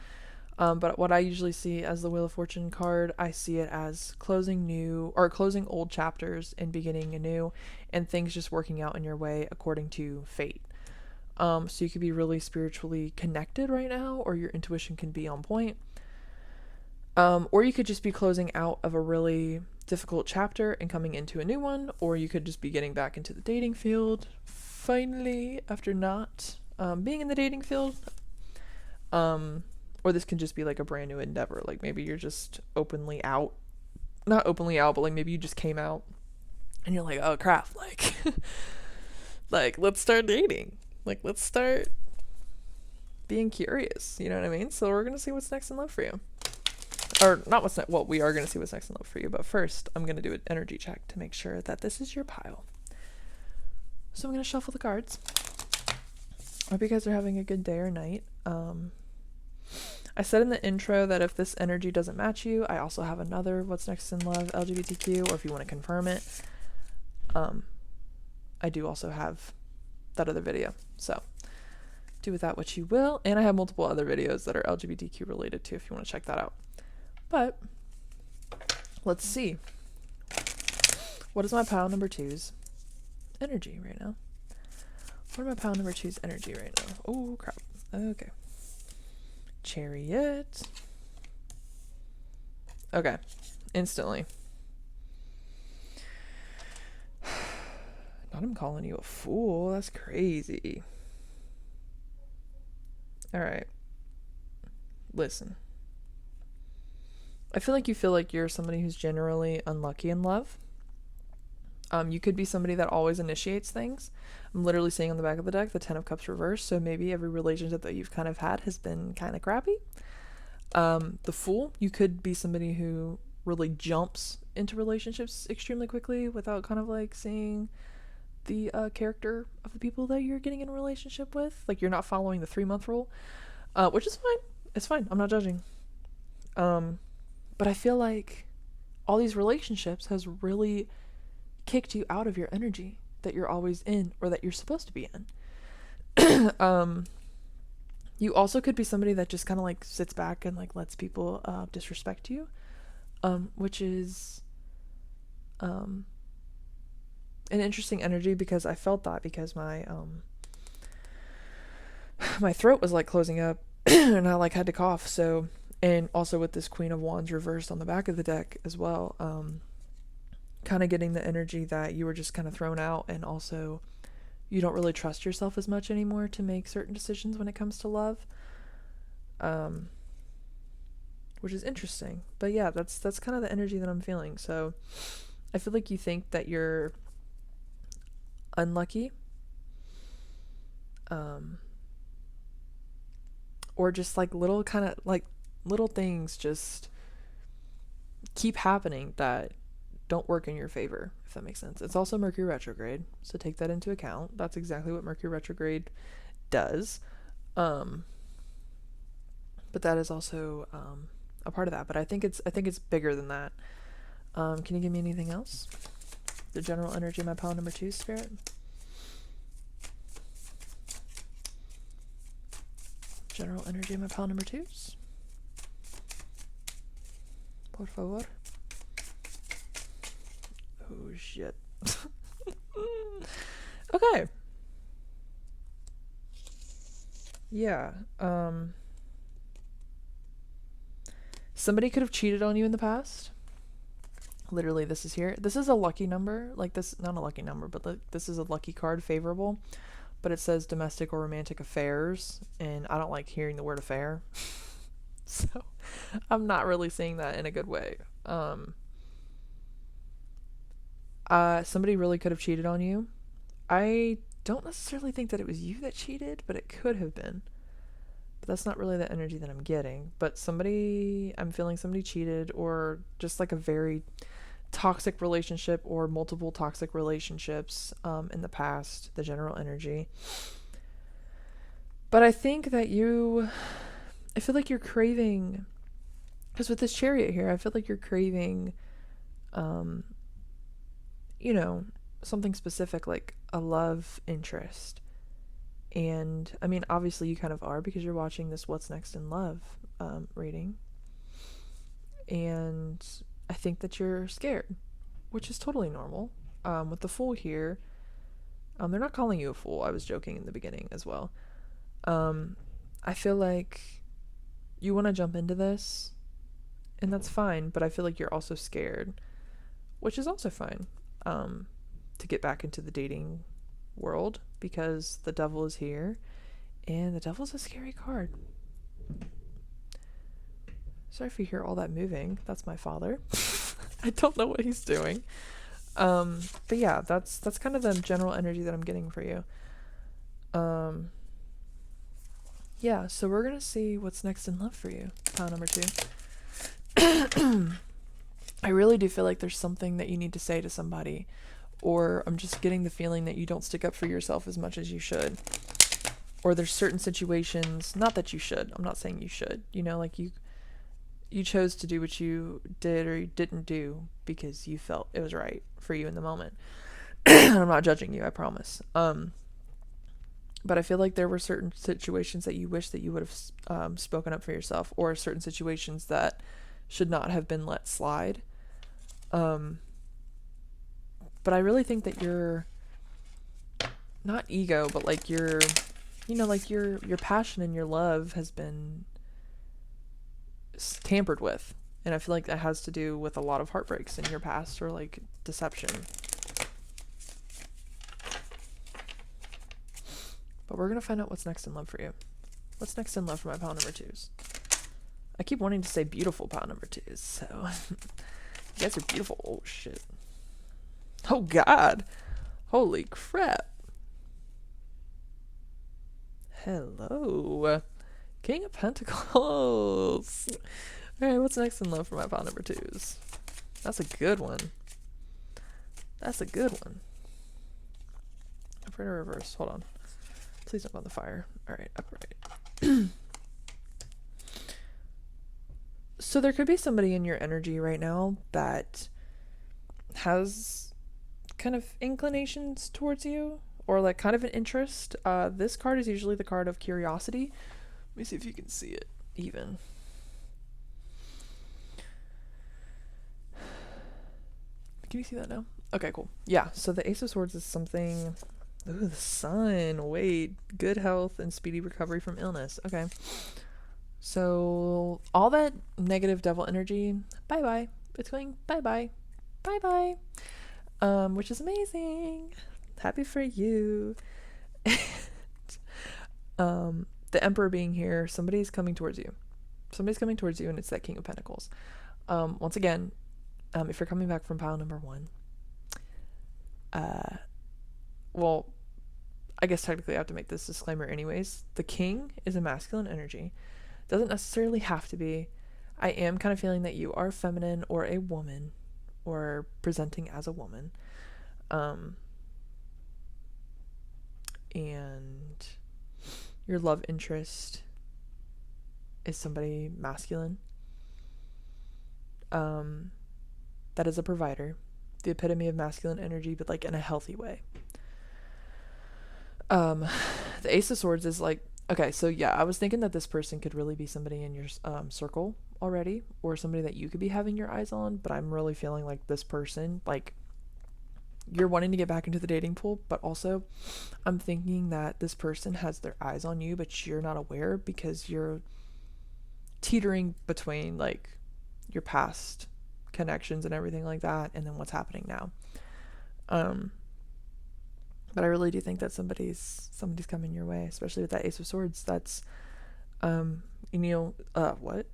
But what I usually see as the Wheel of Fortune card, I see it as closing old chapters and beginning anew, and things just working out in your way according to fate. So you could be really spiritually connected right now, or your intuition can be on point. Or you could just be closing out of a really difficult chapter and coming into a new one, or you could just be getting back into the dating field finally after not being in the dating field. Or this can just be like a brand new endeavor. Like maybe you're just openly out, not openly out, but like maybe you just came out and you're like, oh crap, like, like let's start dating. Like let's start being curious. You know what I mean? So we're gonna see what's next in love for you. Or not what's next. Well, we are gonna see what's next in love for you. But first, I'm gonna do an energy check to make sure that this is your pile. So I'm gonna shuffle the cards. I hope you guys are having a good day or night. I said in the intro that if this energy doesn't match you, I also have another What's Next in Love LGBTQ, or if you want to confirm it, I do also have that other video. So do with that what you will. And I have multiple other videos that are LGBTQ related too, if you want to check that out. But let's see. What is my pile number 2's energy right now? What are my pile number 2's energy right now? Oh, crap. Okay. Chariot. Okay. Instantly. Not him calling you a fool. That's crazy. Alright. Listen. I feel like you're somebody who's generally unlucky in love. You could be somebody that always initiates things. I'm literally seeing on the back of the deck the 10 of Cups reversed, so maybe every relationship that you've kind of had has been kind of crappy. The Fool, you could be somebody who really jumps into relationships extremely quickly without kind of like seeing the character of the people that you're getting in a relationship with. Like you're not following the 3-month rule, which is fine. It's fine. I'm not judging. But I feel like all these relationships has really kicked you out of your energy that you're always in or that you're supposed to be in. You also could be somebody that just kind of like sits back and like lets people disrespect you, which is an interesting energy, because I felt that because my my throat was like closing up and I like had to cough. So, and also with this Queen of Wands reversed on the back of the deck as well, kind of getting the energy that you were just kind of thrown out, and also you don't really trust yourself as much anymore to make certain decisions when it comes to love, which is interesting. But yeah, that's kind of the energy that I'm feeling. So I feel like you think that you're unlucky, or just like little things just keep happening that don't work in your favor, if that makes sense. It's also Mercury retrograde, so take that into account. That's exactly what Mercury retrograde does. But that is also a part of that. But I think it's bigger than that. Can you give me anything else? The general energy of my pile number 2, Spirit. General energy of my pile number 2's. Por favor. Oh shit. Okay. Yeah. Somebody could have cheated on you in the past. Literally, this is here. This is a lucky number. Like this, not a lucky number, but this is a lucky card, favorable. But it says domestic or romantic affairs, and I don't like hearing the word affair. So I'm not really seeing that in a good way. Somebody really could have cheated on you. I don't necessarily think that it was you that cheated, but it could have been. But that's not really the energy that I'm getting. But I'm feeling somebody cheated, or just like a very toxic relationship or multiple toxic relationships in the past, the general energy. But I think that I feel like you're craving, because with this Chariot here, I feel like you're craving, something specific, like a love interest. And I mean, obviously you kind of are, because you're watching this What's Next in Love reading. And I think that you're scared, which is totally normal. With the Fool here, they're not calling you a fool. I was joking in the beginning as well. I feel like you want to jump into this, and that's fine, but I feel like you're also scared. which is also fine, to get back into the dating world, because the devil is here, and the devil's a scary card. Sorry if you hear all that moving. That's my father. I don't know what he's doing. But yeah, that's kind of the general energy that I'm getting for you. Yeah, so we're gonna see what's next in love for you, pile number 2. I really do feel like there's something that you need to say to somebody, or I'm just getting the feeling that you don't stick up for yourself as much as you should. Or there's certain situations, not that you should, I'm not saying you should, you know, like you chose to do what you did or you didn't do because you felt it was right for you in the moment. I'm not judging you, I promise. But I feel like there were certain situations that you wish that you would have spoken up for yourself, or certain situations that should not have been let slide. But I really think that your, not ego, but like your, you know, like your passion and your love has been tampered with. And I feel like that has to do with a lot of heartbreaks in your past, or like deception. But we're going to find out what's next in love for you. What's next in love for my pile number 2s? I keep wanting to say beautiful pile number 2s, so you guys are beautiful. Oh, shit. Oh, God. Holy crap. Hello. King of Pentacles. Alright, what's next in love for my pile number 2s? That's a good one. That's a good one. Upright or reverse? Hold on. Please don't go on the fire. Alright, upright. So there could be somebody in your energy right now that has kind of inclinations towards you, or like kind of an interest. This card is usually the card of curiosity. Let me see if you can see it even. Can you see that now? Okay, cool. Yeah, so the Ace of Swords is something... Ooh, the Sun. Wait. Good health and speedy recovery from illness. Okay. So all that negative devil energy, bye-bye. It's going bye-bye. Bye-bye. Which is amazing. Happy for you. The Emperor being here, somebody's coming towards you. Somebody's coming towards you, and it's that King of Pentacles. Once again, if you're coming back from pile number 1, well, I guess technically I have to make this disclaimer anyways. The King is a masculine energy. Doesn't necessarily have to be. I am kind of feeling that you are feminine or a woman, or presenting as a woman. And your love interest is somebody masculine. That is a provider. The epitome of masculine energy, but like in a healthy way. The Ace of Swords is like, okay, so yeah, I was thinking that this person could really be somebody in your circle already, or somebody that you could be having your eyes on, but I'm really feeling like this person, like, you're wanting to get back into the dating pool, but also I'm thinking that this person has their eyes on you, but you're not aware because you're teetering between like your past connections and everything like that, and then what's happening now. But I really do think that somebody's coming your way, especially with that Ace of Swords. That's, what?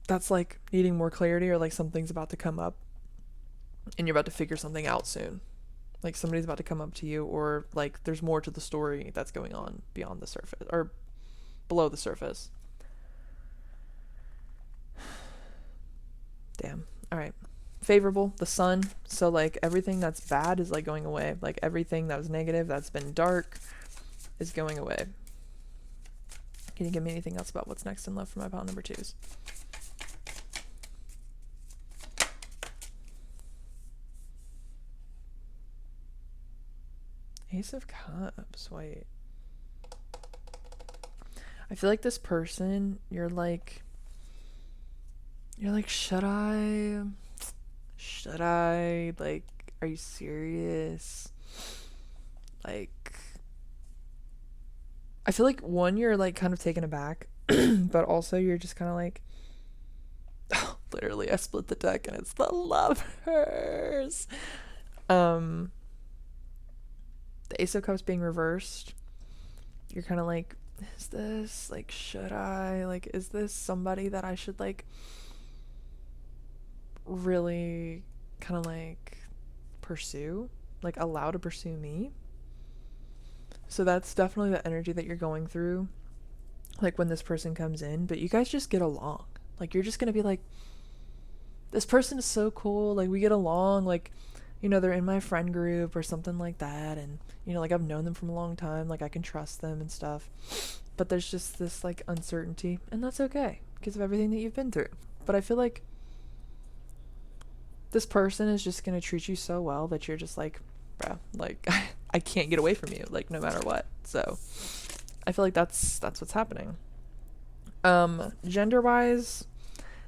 That's like needing more clarity, or like something's about to come up and you're about to figure something out soon. Like somebody's about to come up to you, or like there's more to the story that's going on beyond the surface, or below the surface. Damn. All right. Favorable, the Sun. So like everything that's bad is like going away. Like everything that was negative, that's been dark, is going away. Can you give me anything else about what's next in love for my pile number 2s? Ace of Cups. Wait. I feel like this person, you're like, should I, like, are you serious? Like, I feel like, one, you're like kind of taken aback, but also you're just kind of like, Literally, I split the deck and it's the Lovers. The Ace of Cups being reversed. You're kind of like, is this, like, should I, like, is this somebody that I should, like, really kind of, like, pursue? Like, allow to pursue me? So that's definitely the energy that you're going through, like, when this person comes in. But you guys just get along. Like, you're just going to be like, this person is so cool. Like, we get along. Like, you know, they're in my friend group or something like that. And, you know, like, I've known them from a long time. Like, I can trust them and stuff. But there's just this, like, uncertainty. And that's okay because of everything that you've been through. But I feel like this person is just going to treat you so well that you're just like, bro, like, I can't get away from you, like, no matter what. So I feel like that's what's happening. Gender wise,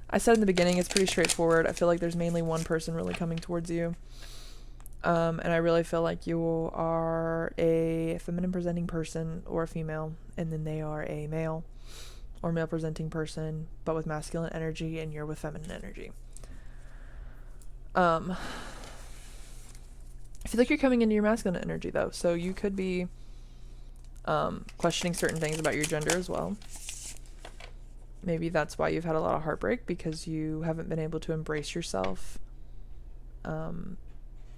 I said in the beginning, it's pretty straightforward. I feel like there's mainly one person really coming towards you. And I really feel like you are a feminine presenting person or a female, and then they are a male or male presenting person, but with masculine energy, and you're with feminine energy. I feel like you're coming into your masculine energy though, so you could be questioning certain things about your gender as well. Maybe that's why you've had a lot of heartbreak, because you haven't been able to embrace yourself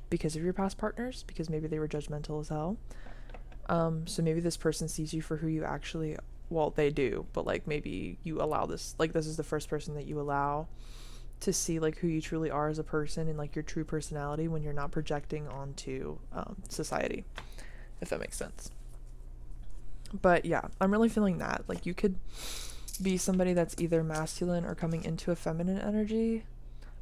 because of your past partners, because maybe they were judgmental as hell. So maybe this person sees you for who you actually, well, they do, but like maybe you allow this, like this is the first person that you allow to see like who you truly are as a person and like your true personality when you're not projecting onto society, if that makes sense. But yeah, I'm really feeling that like you could be somebody that's either masculine or coming into a feminine energy,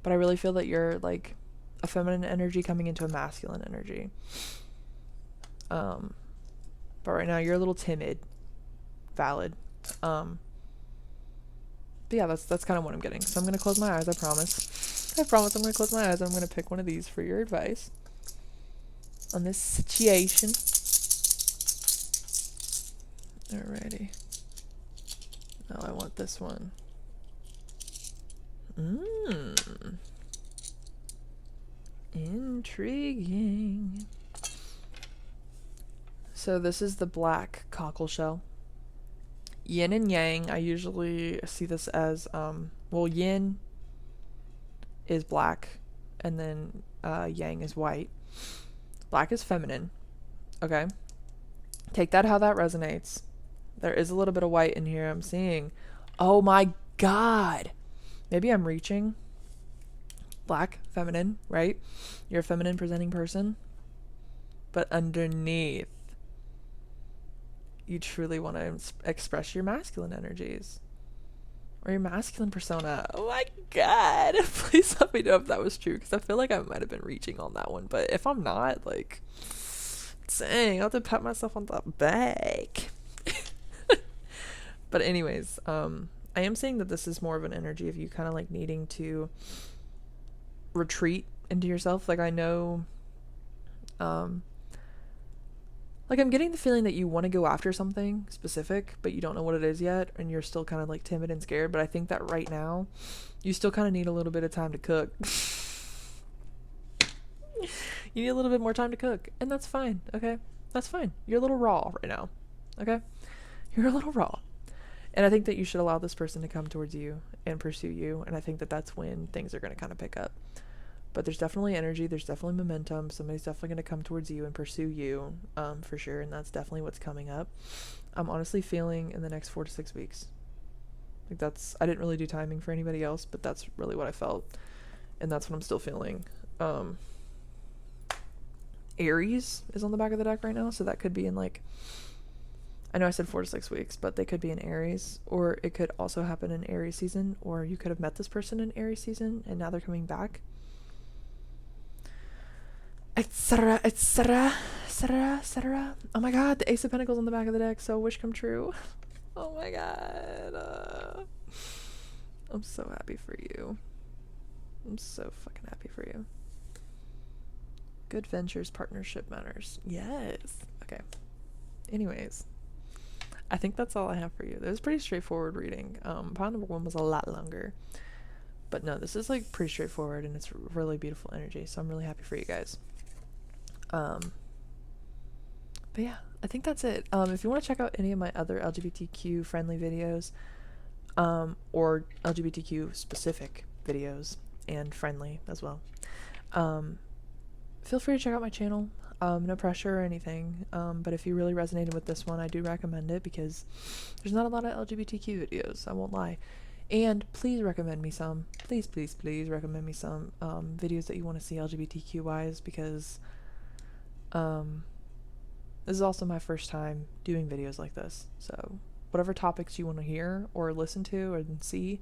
but I really feel that you're like a feminine energy coming into a masculine energy. But right now you're a little timid. Valid. But yeah, that's kind of what I'm getting. So I'm gonna close my eyes. I promise I'm gonna close my eyes and I'm gonna pick one of these for your advice on this situation. Alrighty. Now I want this one. Intriguing. So this is the black cockle shell. Yin and yang, I usually see this as, well, yin is black, and then yang is white. Black is feminine. Okay? Take that how that resonates. There is a little bit of white in here I'm seeing. Oh my god! Maybe I'm reaching. Black, feminine, right? You're a feminine presenting person. But underneath, you truly want to express your masculine energies. Or your masculine persona. Oh my god! Please let me know if that was true, because I feel like I might have been reaching on that one. But if I'm not, like, dang, I'll have to pat myself on the back. But anyways, I am saying that this is more of an energy of you kind of like needing to retreat into yourself. Like I know, like I'm getting the feeling that you want to go after something specific, but you don't know what it is yet, and you're still kind of like timid and scared. But I think that right now, you still kind of need a little bit of time to cook. You need a little bit more time to cook, and that's fine, okay? That's fine. You're a little raw right now, okay? You're a little raw. And I think that you should allow this person to come towards you and pursue you, and I think that that's when things are going to kind of pick up. But there's definitely energy, there's definitely momentum, somebody's definitely going to come towards you and pursue you, for sure, and that's definitely what's coming up. I'm honestly feeling in the next 4 to 6 weeks. Like that's, I didn't really do timing for anybody else, but that's really what I felt, and that's what I'm still feeling. Aries is on the back of the deck right now, so that could be in like, I know I said 4 to 6 weeks, but they could be in Aries, or it could also happen in Aries season, or you could have met this person in Aries season and now they're coming back, etc, etc, etc, etc. Oh my god, the Ace of Pentacles on the back of the deck, so wish come true. Oh my god, I'm so happy for you. I'm so fucking happy for you. Good ventures, partnership matters. Yes. Okay. Anyways, I think that's all I have for you. It was a pretty straightforward reading. Pile number 1 was a lot longer. But no, this is like pretty straightforward and it's really beautiful energy. So I'm really happy for you guys. But yeah, I think that's it. If you want to check out any of my other LGBTQ friendly videos, or LGBTQ specific videos and friendly as well, feel free to check out my channel. No pressure or anything. But if you really resonated with this one, I do recommend it because there's not a lot of LGBTQ videos, I won't lie. And please recommend me some. Please, please, please recommend me some videos that you want to see LGBTQ wise, because this is also my first time doing videos like this. So whatever topics you want to hear or listen to or see,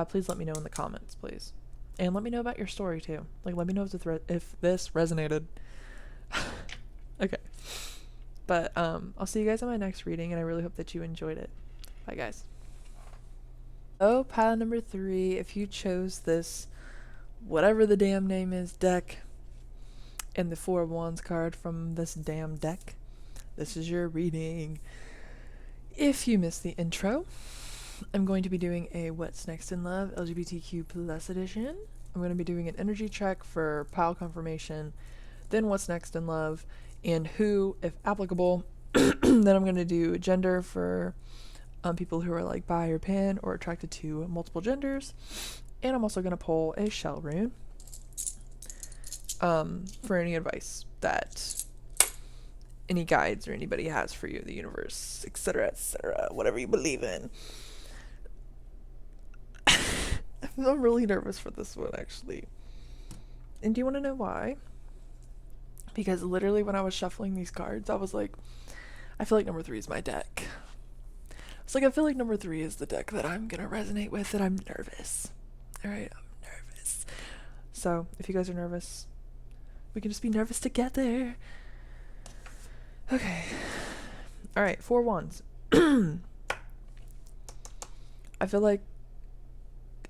please let me know in the comments, please. And let me know about your story too. Like, let me know if this resonated. Okay. But I'll see you guys in my next reading, and I really hope that you enjoyed it. Bye, guys. Oh, pile number 3, if you chose this, whatever the damn name is, deck, and the 4 of Wands card from this damn deck, this is your reading. If you missed the intro, I'm going to be doing a What's Next in Love LGBTQ plus edition. I'm going to be doing an energy check for pile confirmation, then What's Next in Love, and who, if applicable. Then I'm going to do gender for people who are like bi or pan or attracted to multiple genders. And I'm also going to pull a shell rune for any advice that any guides or anybody has for you, the universe, etc., whatever you believe in. I'm really nervous for this one, actually. And do you want to know why? Because literally when I was shuffling these cards, I was like, I feel like number 3 is my deck. It's like, I feel like number 3 is the deck that I'm gonna resonate with, and I'm nervous. Alright, I'm nervous. So, if you guys are nervous, we can just be nervous together. Okay. Alright, 4 Wands. I feel like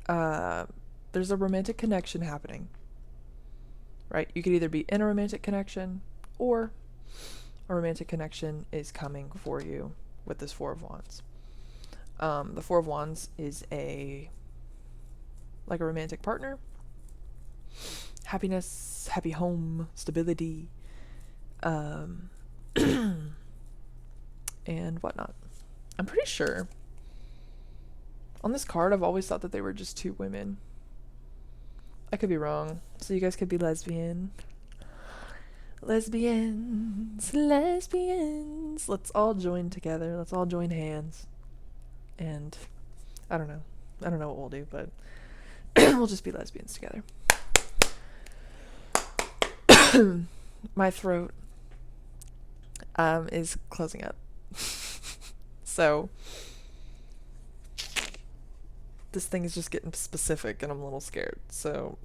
there's a romantic connection happening. Right? You could either be in a romantic connection, or a romantic connection is coming for you with this 4 of Wands. The 4 of Wands is a romantic partner, happiness, happy home, stability, and whatnot. I'm pretty sure on this card I've always thought that they were just 2 women. I could be wrong, so you guys could be lesbians. Let's all join together. Let's all join hands. And I don't know what we'll do, but we'll just be lesbians together. My throat is closing up. So this thing is just getting specific and I'm a little scared. So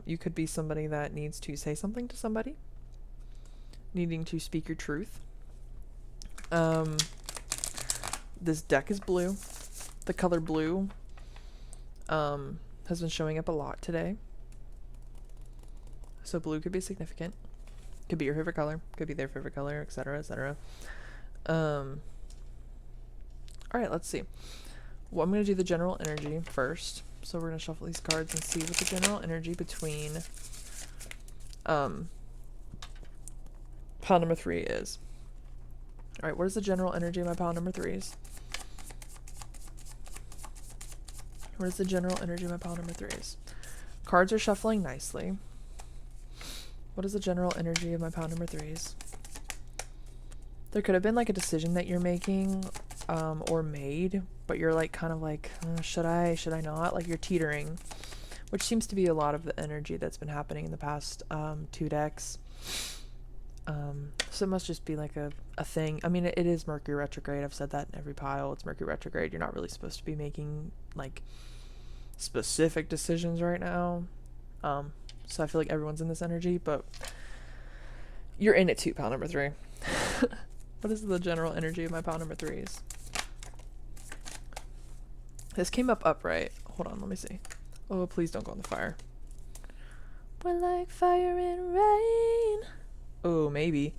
you could be somebody that needs to say something to somebody, needing to speak your truth. This deck is blue. The color blue has been showing up a lot today. So blue could be significant. Could be your favorite color. Could be their favorite color, etc., etc. Alright, let's see. Well, I'm going to do the general energy first. So we're going to shuffle these cards and see what the general energy between pile number 3 is. Alright, what is the general energy of my pile number 3s? What is the general energy of my pile number 3s? Cards are shuffling nicely. What is the general energy of my pile number 3s? There could have been like a decision that you're making or made, but you're like kind of like, should I not? Like you're teetering, which seems to be a lot of the energy that's been happening in the past 2 decks. So it must just be like a thing. I mean, it is Mercury retrograde. I've said that in every pile. It's Mercury retrograde. You're not really supposed to be making like specific decisions right now. So I feel like everyone's in this energy, but you're in it too, pile number 3. What is the general energy of my pile number 3s? This came up upright. Hold on, let me see. Oh, please don't go on the fire. We're like fire and rain. Oh, maybe.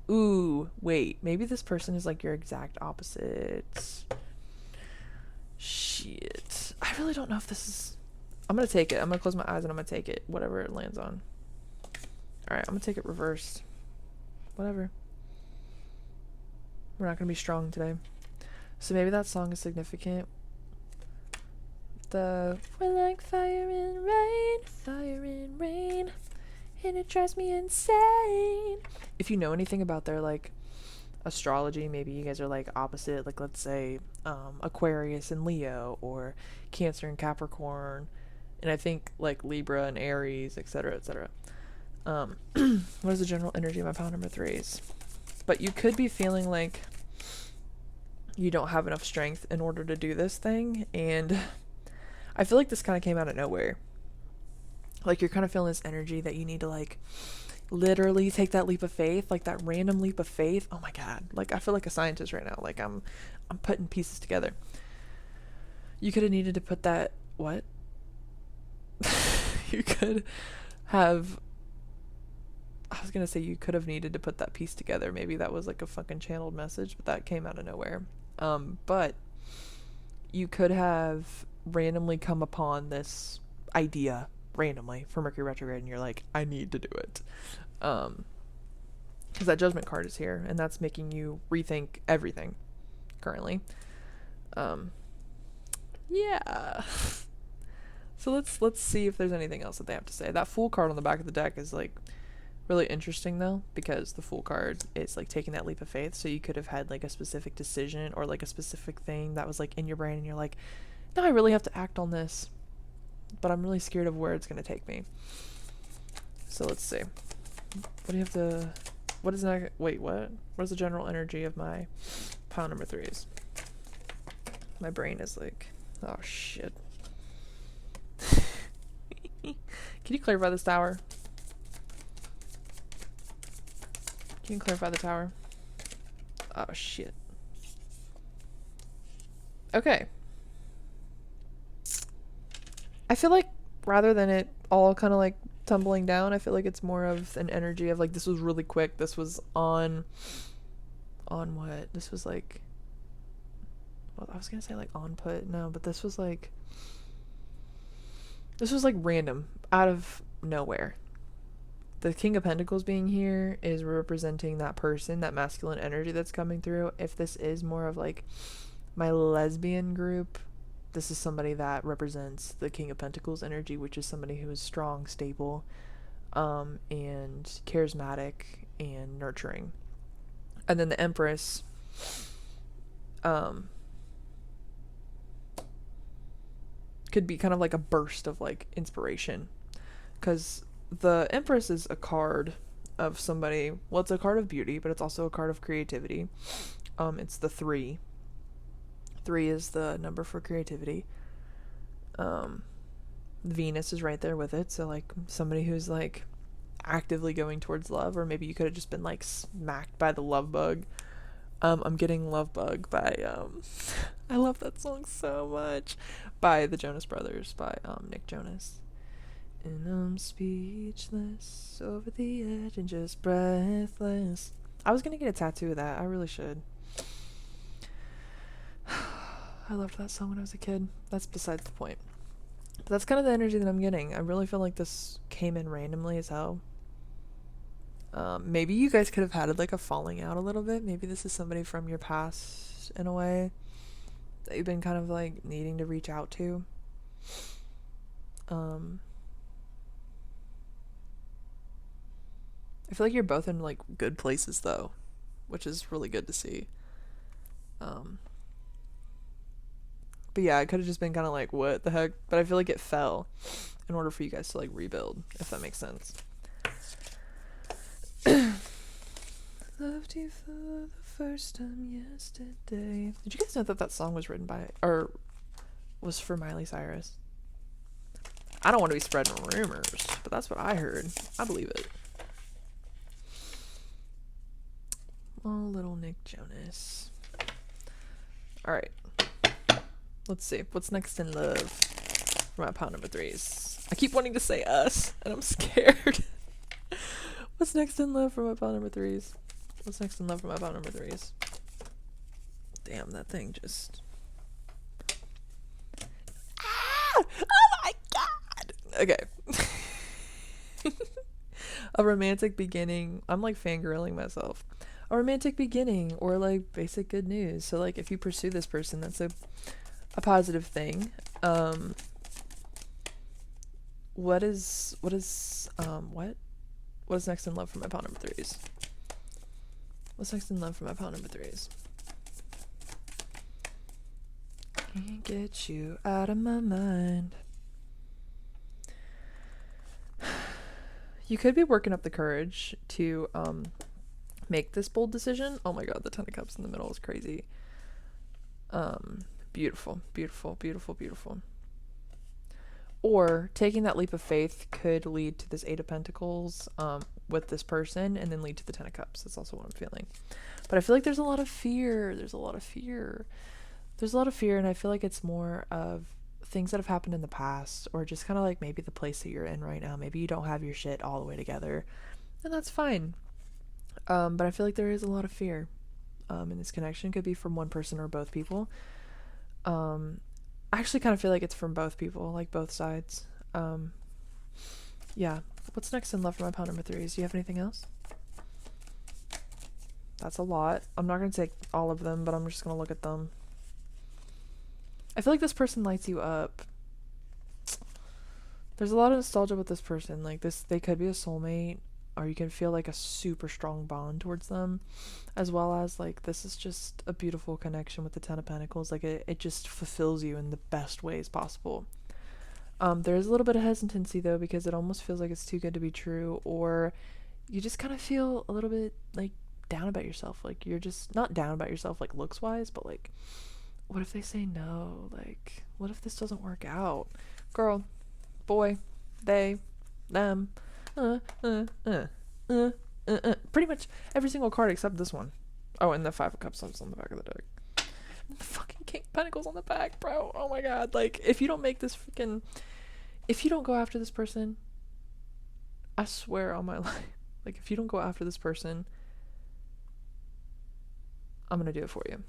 Ooh, wait. Maybe this person is like your exact opposite. Shit. I really don't know if this is... I'm gonna take it. I'm gonna close my eyes and I'm gonna take it, whatever it lands on. Alright, I'm gonna take it reversed. Whatever. We're not gonna be strong today. So maybe that song is significant. We're like fire and rain, and it drives me insane. If you know anything about their like astrology, maybe you guys are like opposite, like let's say Aquarius and Leo, or Cancer and Capricorn, and I think like Libra and Aries, etc., etc. What is the general energy of my pile number 3s? But you could be feeling like you don't have enough strength in order to do this thing, and I feel like this kind of came out of nowhere. Like you're kind of feeling this energy that you need to like literally take that leap of faith, like that random leap of faith. Oh my god, like I feel like a scientist right now. Like I'm putting pieces together. You could have needed to put that what? You could have, I was gonna say you could have needed to put that piece together. Maybe that was like a fucking channeled message, but that came out of nowhere. But you could have randomly come upon this idea randomly for Mercury retrograde, and you're like, I need to do it. Because that Judgment card is here, and that's making you rethink everything currently. Yeah. So let's see if there's anything else that they have to say. That Fool card on the back of the deck is like really interesting though, because the Fool card is like taking that leap of faith. So you could have had like a specific decision or like a specific thing that was like in your brain, and you're like, no, I really have to act on this, but I'm really scared of where it's going to take me. So let's see. What do you have to, what is that? Wait, what? What is the general energy of my pile number 3s? My brain is like, oh shit. Can you clarify this tower? Can you clarify the tower? Oh shit. Okay. I feel like rather than it all kind of like tumbling down, I feel like it's more of an energy of like, this was really quick. This was on what? This was like, well, I was gonna say like on put. No, but this was like random, out of nowhere. The King of Pentacles being here is representing that person, that masculine energy that's coming through. If this is more of like my lesbian group, this is somebody that represents the King of Pentacles energy, which is somebody who is strong, stable, and charismatic and nurturing. And then the Empress, could be kind of like a burst of like inspiration, because the Empress is a card of somebody, well, it's a card of beauty, but it's also a card of creativity. It's the 3. 3 is the number for creativity. Venus is right there with it, so like somebody who's like actively going towards love, or maybe you could have just been like smacked by the love bug. I'm getting Love Bug by I love that song so much, by the Jonas Brothers, by Nick Jonas. And I'm speechless, over the edge and just breathless. I was gonna get a tattoo of that. I really should. I loved that song when I was a kid. That's besides the point. But that's kind of the energy that I'm getting. I really feel like this came in randomly as hell. Maybe you guys could have had like a falling out a little bit. Maybe this is somebody from your past in a way that you've been kind of like needing to reach out to. I feel like you're both in like good places though, which is really good to see. But yeah, it could have just been kind of like, what the heck? But I feel like it fell in order for you guys to like rebuild, if that makes sense. Loved you for the first time yesterday. Did you guys know that that song was written by, or was for Miley Cyrus? I don't want to be spreading rumors, but that's what I heard. I believe it. Oh, little Nick Jonas. Alright. Let's see. What's next in love for my pile number 3s? I keep wanting to say us, and I'm scared. What's next in love for my pile number 3s? What's next in love for my pile number 3s? Damn, that thing just... Ah! Oh my god! Okay. A romantic beginning. I'm like fangirling myself. A romantic beginning or like basic good news. So like if you pursue this person, that's a positive thing. What is next in love for my pile number threes? What's next in love for my pile number threes? Can't get you out of my mind. You could be working up the courage to make this bold decision. Oh my god, the Ten of Cups in the middle is crazy. Beautiful, beautiful, beautiful, beautiful. Or taking that leap of faith could lead to this Eight of Pentacles with this person and then lead to the Ten of Cups. That's also what I'm feeling. But I feel like there's a lot of fear. There's a lot of fear, and I feel like it's more of things that have happened in the past, or just kind of like maybe the place that you're in right now. Maybe you don't have your shit all the way together, and that's fine. But I feel like there is a lot of fear in this connection. Could be from one person or both people. I actually kind of feel like it's from both people, like both sides. Yeah. What's next in love for my pile number threes? Do you have anything else? That's a lot. I'm not going to take all of them, but I'm just going to look at them. I feel like this person lights you up. There's a lot of nostalgia with this person. Like this, they could be a soulmate, or you can feel like a super strong bond towards them, as well as like this is just a beautiful connection with the Ten of Pentacles. Like it just fulfills you in the best ways possible. There is a little bit of hesitancy though, because it almost feels like it's too good to be true, or you just kind of feel a little bit like down about yourself. Like you're just not down about yourself like looks wise, but like what if they say no? Like what if this doesn't work out? Girl, boy, they, them, pretty much every single card except this one. Oh, and the Five of Cups is on the back of the deck. And the fucking King of Pentacles on the back, bro. Oh my god. Like, if you don't make this freaking... If you don't go after this person, I swear on my life. Like, if you don't go after this person, I'm gonna do it for you.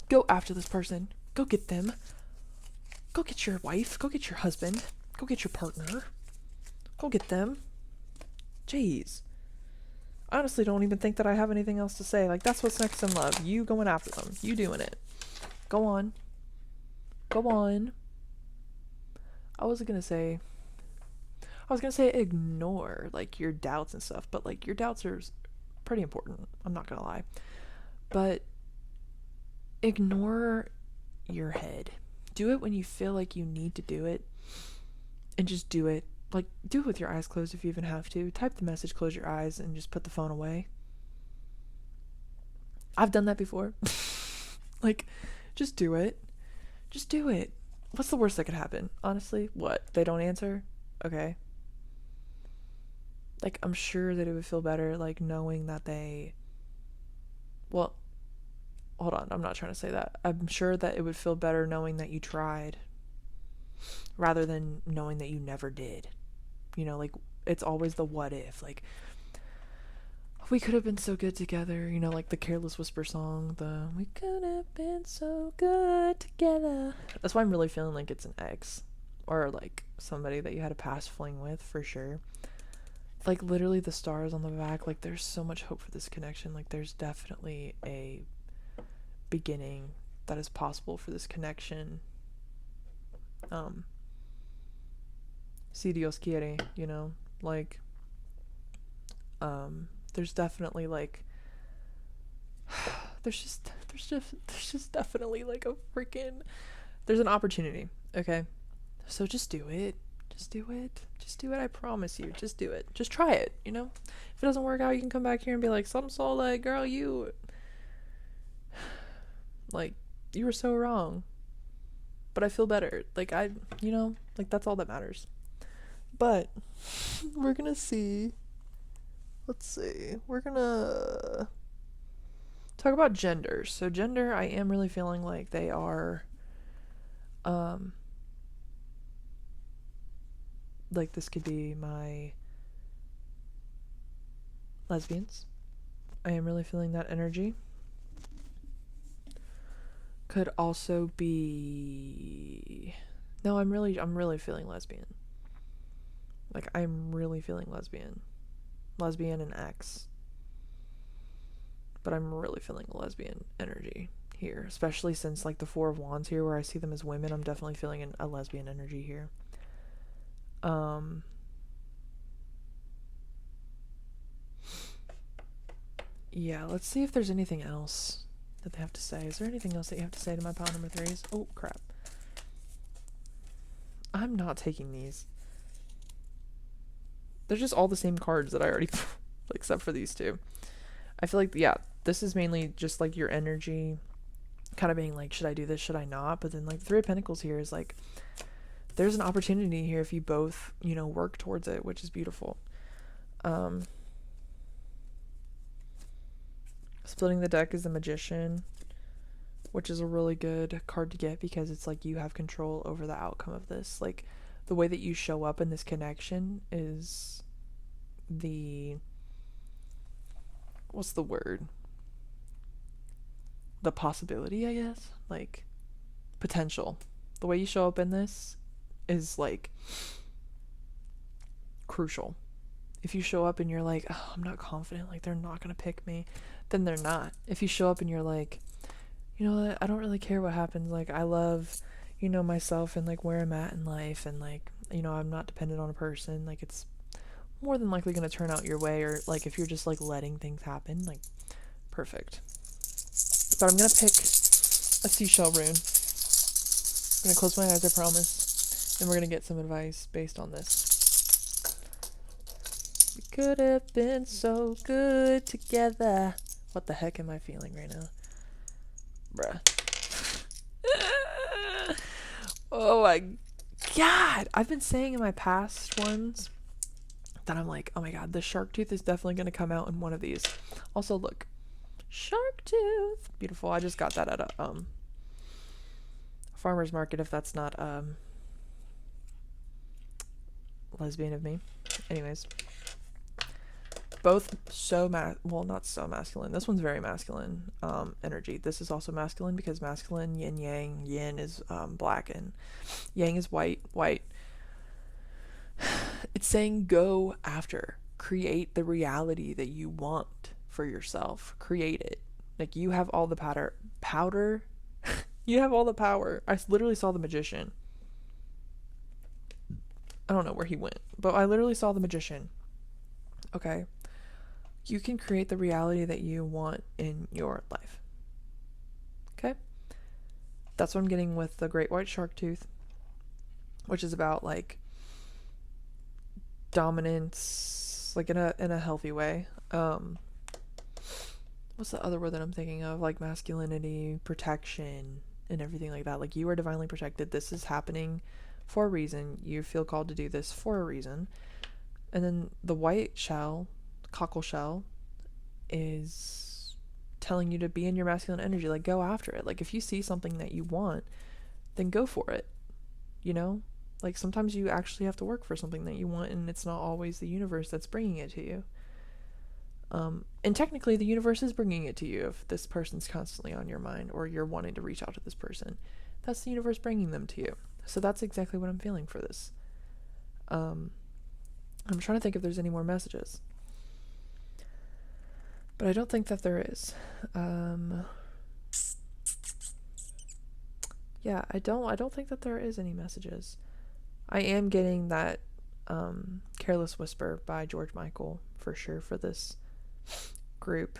Go after this person. Go get them. Go get your wife. Go get your husband. Go get your partner. Go get them. Jeez. I honestly don't even think that I have anything else to say. Like, that's what's next in love. You going after them. You doing it. Go on. Go on. I was gonna say ignore, like, your doubts and stuff. But, like, your doubts are pretty important. I'm not gonna lie. But ignore your head. Do it when you feel like you need to do it. And just do it. Like, do it with your eyes closed if you even have to. Type the message, close your eyes, and just put the phone away. I've done that before. Like, just do it. Just do it. What's the worst that could happen? Honestly, what? They don't answer? Okay. Like, I'm sure that it would feel better, like, knowing that they... Well, hold on. I'm not trying to say that. I'm sure that it would feel better knowing that you tried, rather than knowing that you never did. You know, like, it's always the what if. Like, we could have been so good together. You know, like the Careless Whisper song. The we could have been so good together. That's why I'm really feeling like it's an ex. Or, like, somebody that you had a past fling with, for sure. Like, literally the stars on the back. Like, there's so much hope for this connection. Like, there's definitely a beginning that is possible for this connection. Si Dios quiere, you know, like, there's definitely, like, there's just definitely, like, a freaking, there's an opportunity, okay? So just do it. Just do it. Just do it, I promise you. Just do it. Just try it, you know? If it doesn't work out, you can come back here and be like, seldomsol, like, girl, you, like, you were so wrong. But I feel better. Like, you know, like, that's all that matters. But we're gonna see. Let's see. We're gonna talk about gender. So gender, I am really feeling like they are, like, this could be my lesbians. I am really feeling that energy. Could also be, no, I'm really feeling lesbian. Like, I'm really feeling lesbian and X, but I'm really feeling lesbian energy here, especially since like the Four of Wands here, where I see them as women. I'm definitely feeling a lesbian energy here. Yeah, let's see if there's anything else that they have to say. Is there anything else that you have to say to my pile number 3s? Oh, crap. I'm not taking these. They're just all the same cards that I already except for these two. I feel like, yeah, this is mainly just like your energy kind of being like, should I do this, should I not? But then like the Three of Pentacles here is like, there's an opportunity here if you both, you know, work towards it, which is beautiful. Splitting the deck is the Magician, which is a really good card to get because it's like you have control over the outcome of this. Like, the way that you show up in this connection is the, what's the word? The possibility, I guess? Like, potential. The way you show up in this is like crucial. If you show up and you're like, oh, I'm not confident, like they're not gonna pick me, then they're not. If you show up and you're like, you know what, I don't really care what happens, like I love, you know, myself and like where I'm at in life, and like, you know, I'm not dependent on a person, like it's more than likely gonna turn out your way. Or like if you're just like letting things happen, like perfect. But I'm gonna pick a seashell rune. I'm gonna close my eyes, I promise, and we're gonna get some advice based on this. We could have been so good together. What the heck am I feeling right now? Bruh. Oh my god. I've been saying in my past ones that I'm like, oh my god, the shark tooth is definitely going to come out in one of these. Also, look. Shark tooth. Beautiful. I just got that at a farmer's market, if that's not lesbian of me. Anyways. Both so well, not so masculine. This one's very masculine energy. This is also masculine because masculine, yin yang. Yin is black and yang is white. It's saying go after, create the reality that you want for yourself. Create it. Like, you have all the powder. You have all the power. I literally saw the Magician. I don't know where he went, but I literally saw the Magician. Okay. You can create the reality that you want in your life. Okay? That's what I'm getting with the Great White Shark Tooth, which is about like dominance, like in a healthy way. What's the other word that I'm thinking of? Like masculinity, protection, and everything like that. Like, you are divinely protected. This is happening for a reason. You feel called to do this for a reason. And then the white shell, cockle shell, is telling you to be in your masculine energy. Like, go after it. Like, if you see something that you want, then go for it. You know, like sometimes you actually have to work for something that you want, and it's not always the universe that's bringing it to you. And technically the universe is bringing it to you if this person's constantly on your mind, or you're wanting to reach out to this person. That's the universe bringing them to you. So that's exactly what I'm feeling for this. I'm trying to think if there's any more messages, but I don't think that there is. Yeah, I don't think that there is any messages. I am getting that Careless Whisper by George Michael for sure for this group.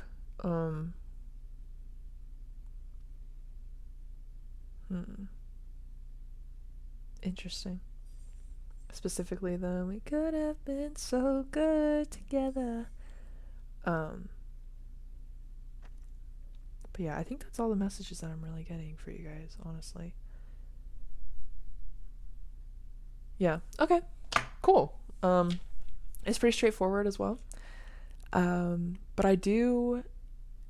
Interesting. Specifically, though, we could have been so good together. But yeah, I think that's all the messages that I'm really getting for you guys, honestly. Yeah. Okay. Cool. It's pretty straightforward as well. But I do,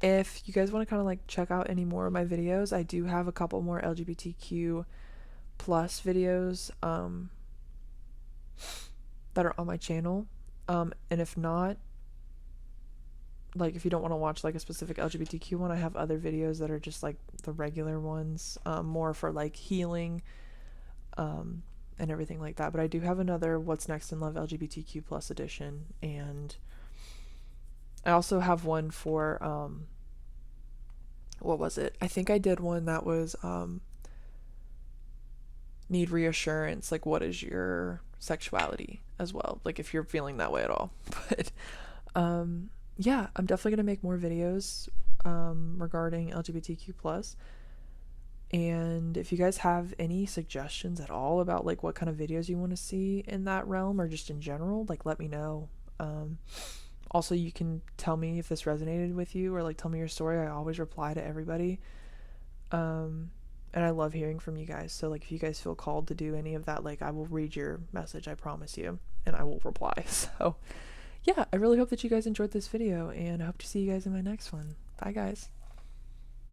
if you guys want to kind of like check out any more of my videos, I do have a couple more LGBTQ plus videos that are on my channel. And if not, like, if you don't want to watch like a specific LGBTQ one, I have other videos that are just like the regular ones, more for like healing, and everything like that. But I do have another What's Next in Love LGBTQ plus edition, and I also have one for what was it? I think I did one that was need reassurance, like what is your sexuality as well, like if you're feeling that way at all. But yeah, I'm definitely gonna make more videos regarding LGBTQ plus. And if you guys have any suggestions at all about like what kind of videos you want to see in that realm or just in general, like let me know. Also, you can tell me if this resonated with you, or like tell me your story. I always reply to everybody. And I love hearing from you guys. So like if you guys feel called to do any of that, like I will read your message, I promise you, and I will reply. So yeah, I really hope that you guys enjoyed this video, and I hope to see you guys in my next one. Bye guys.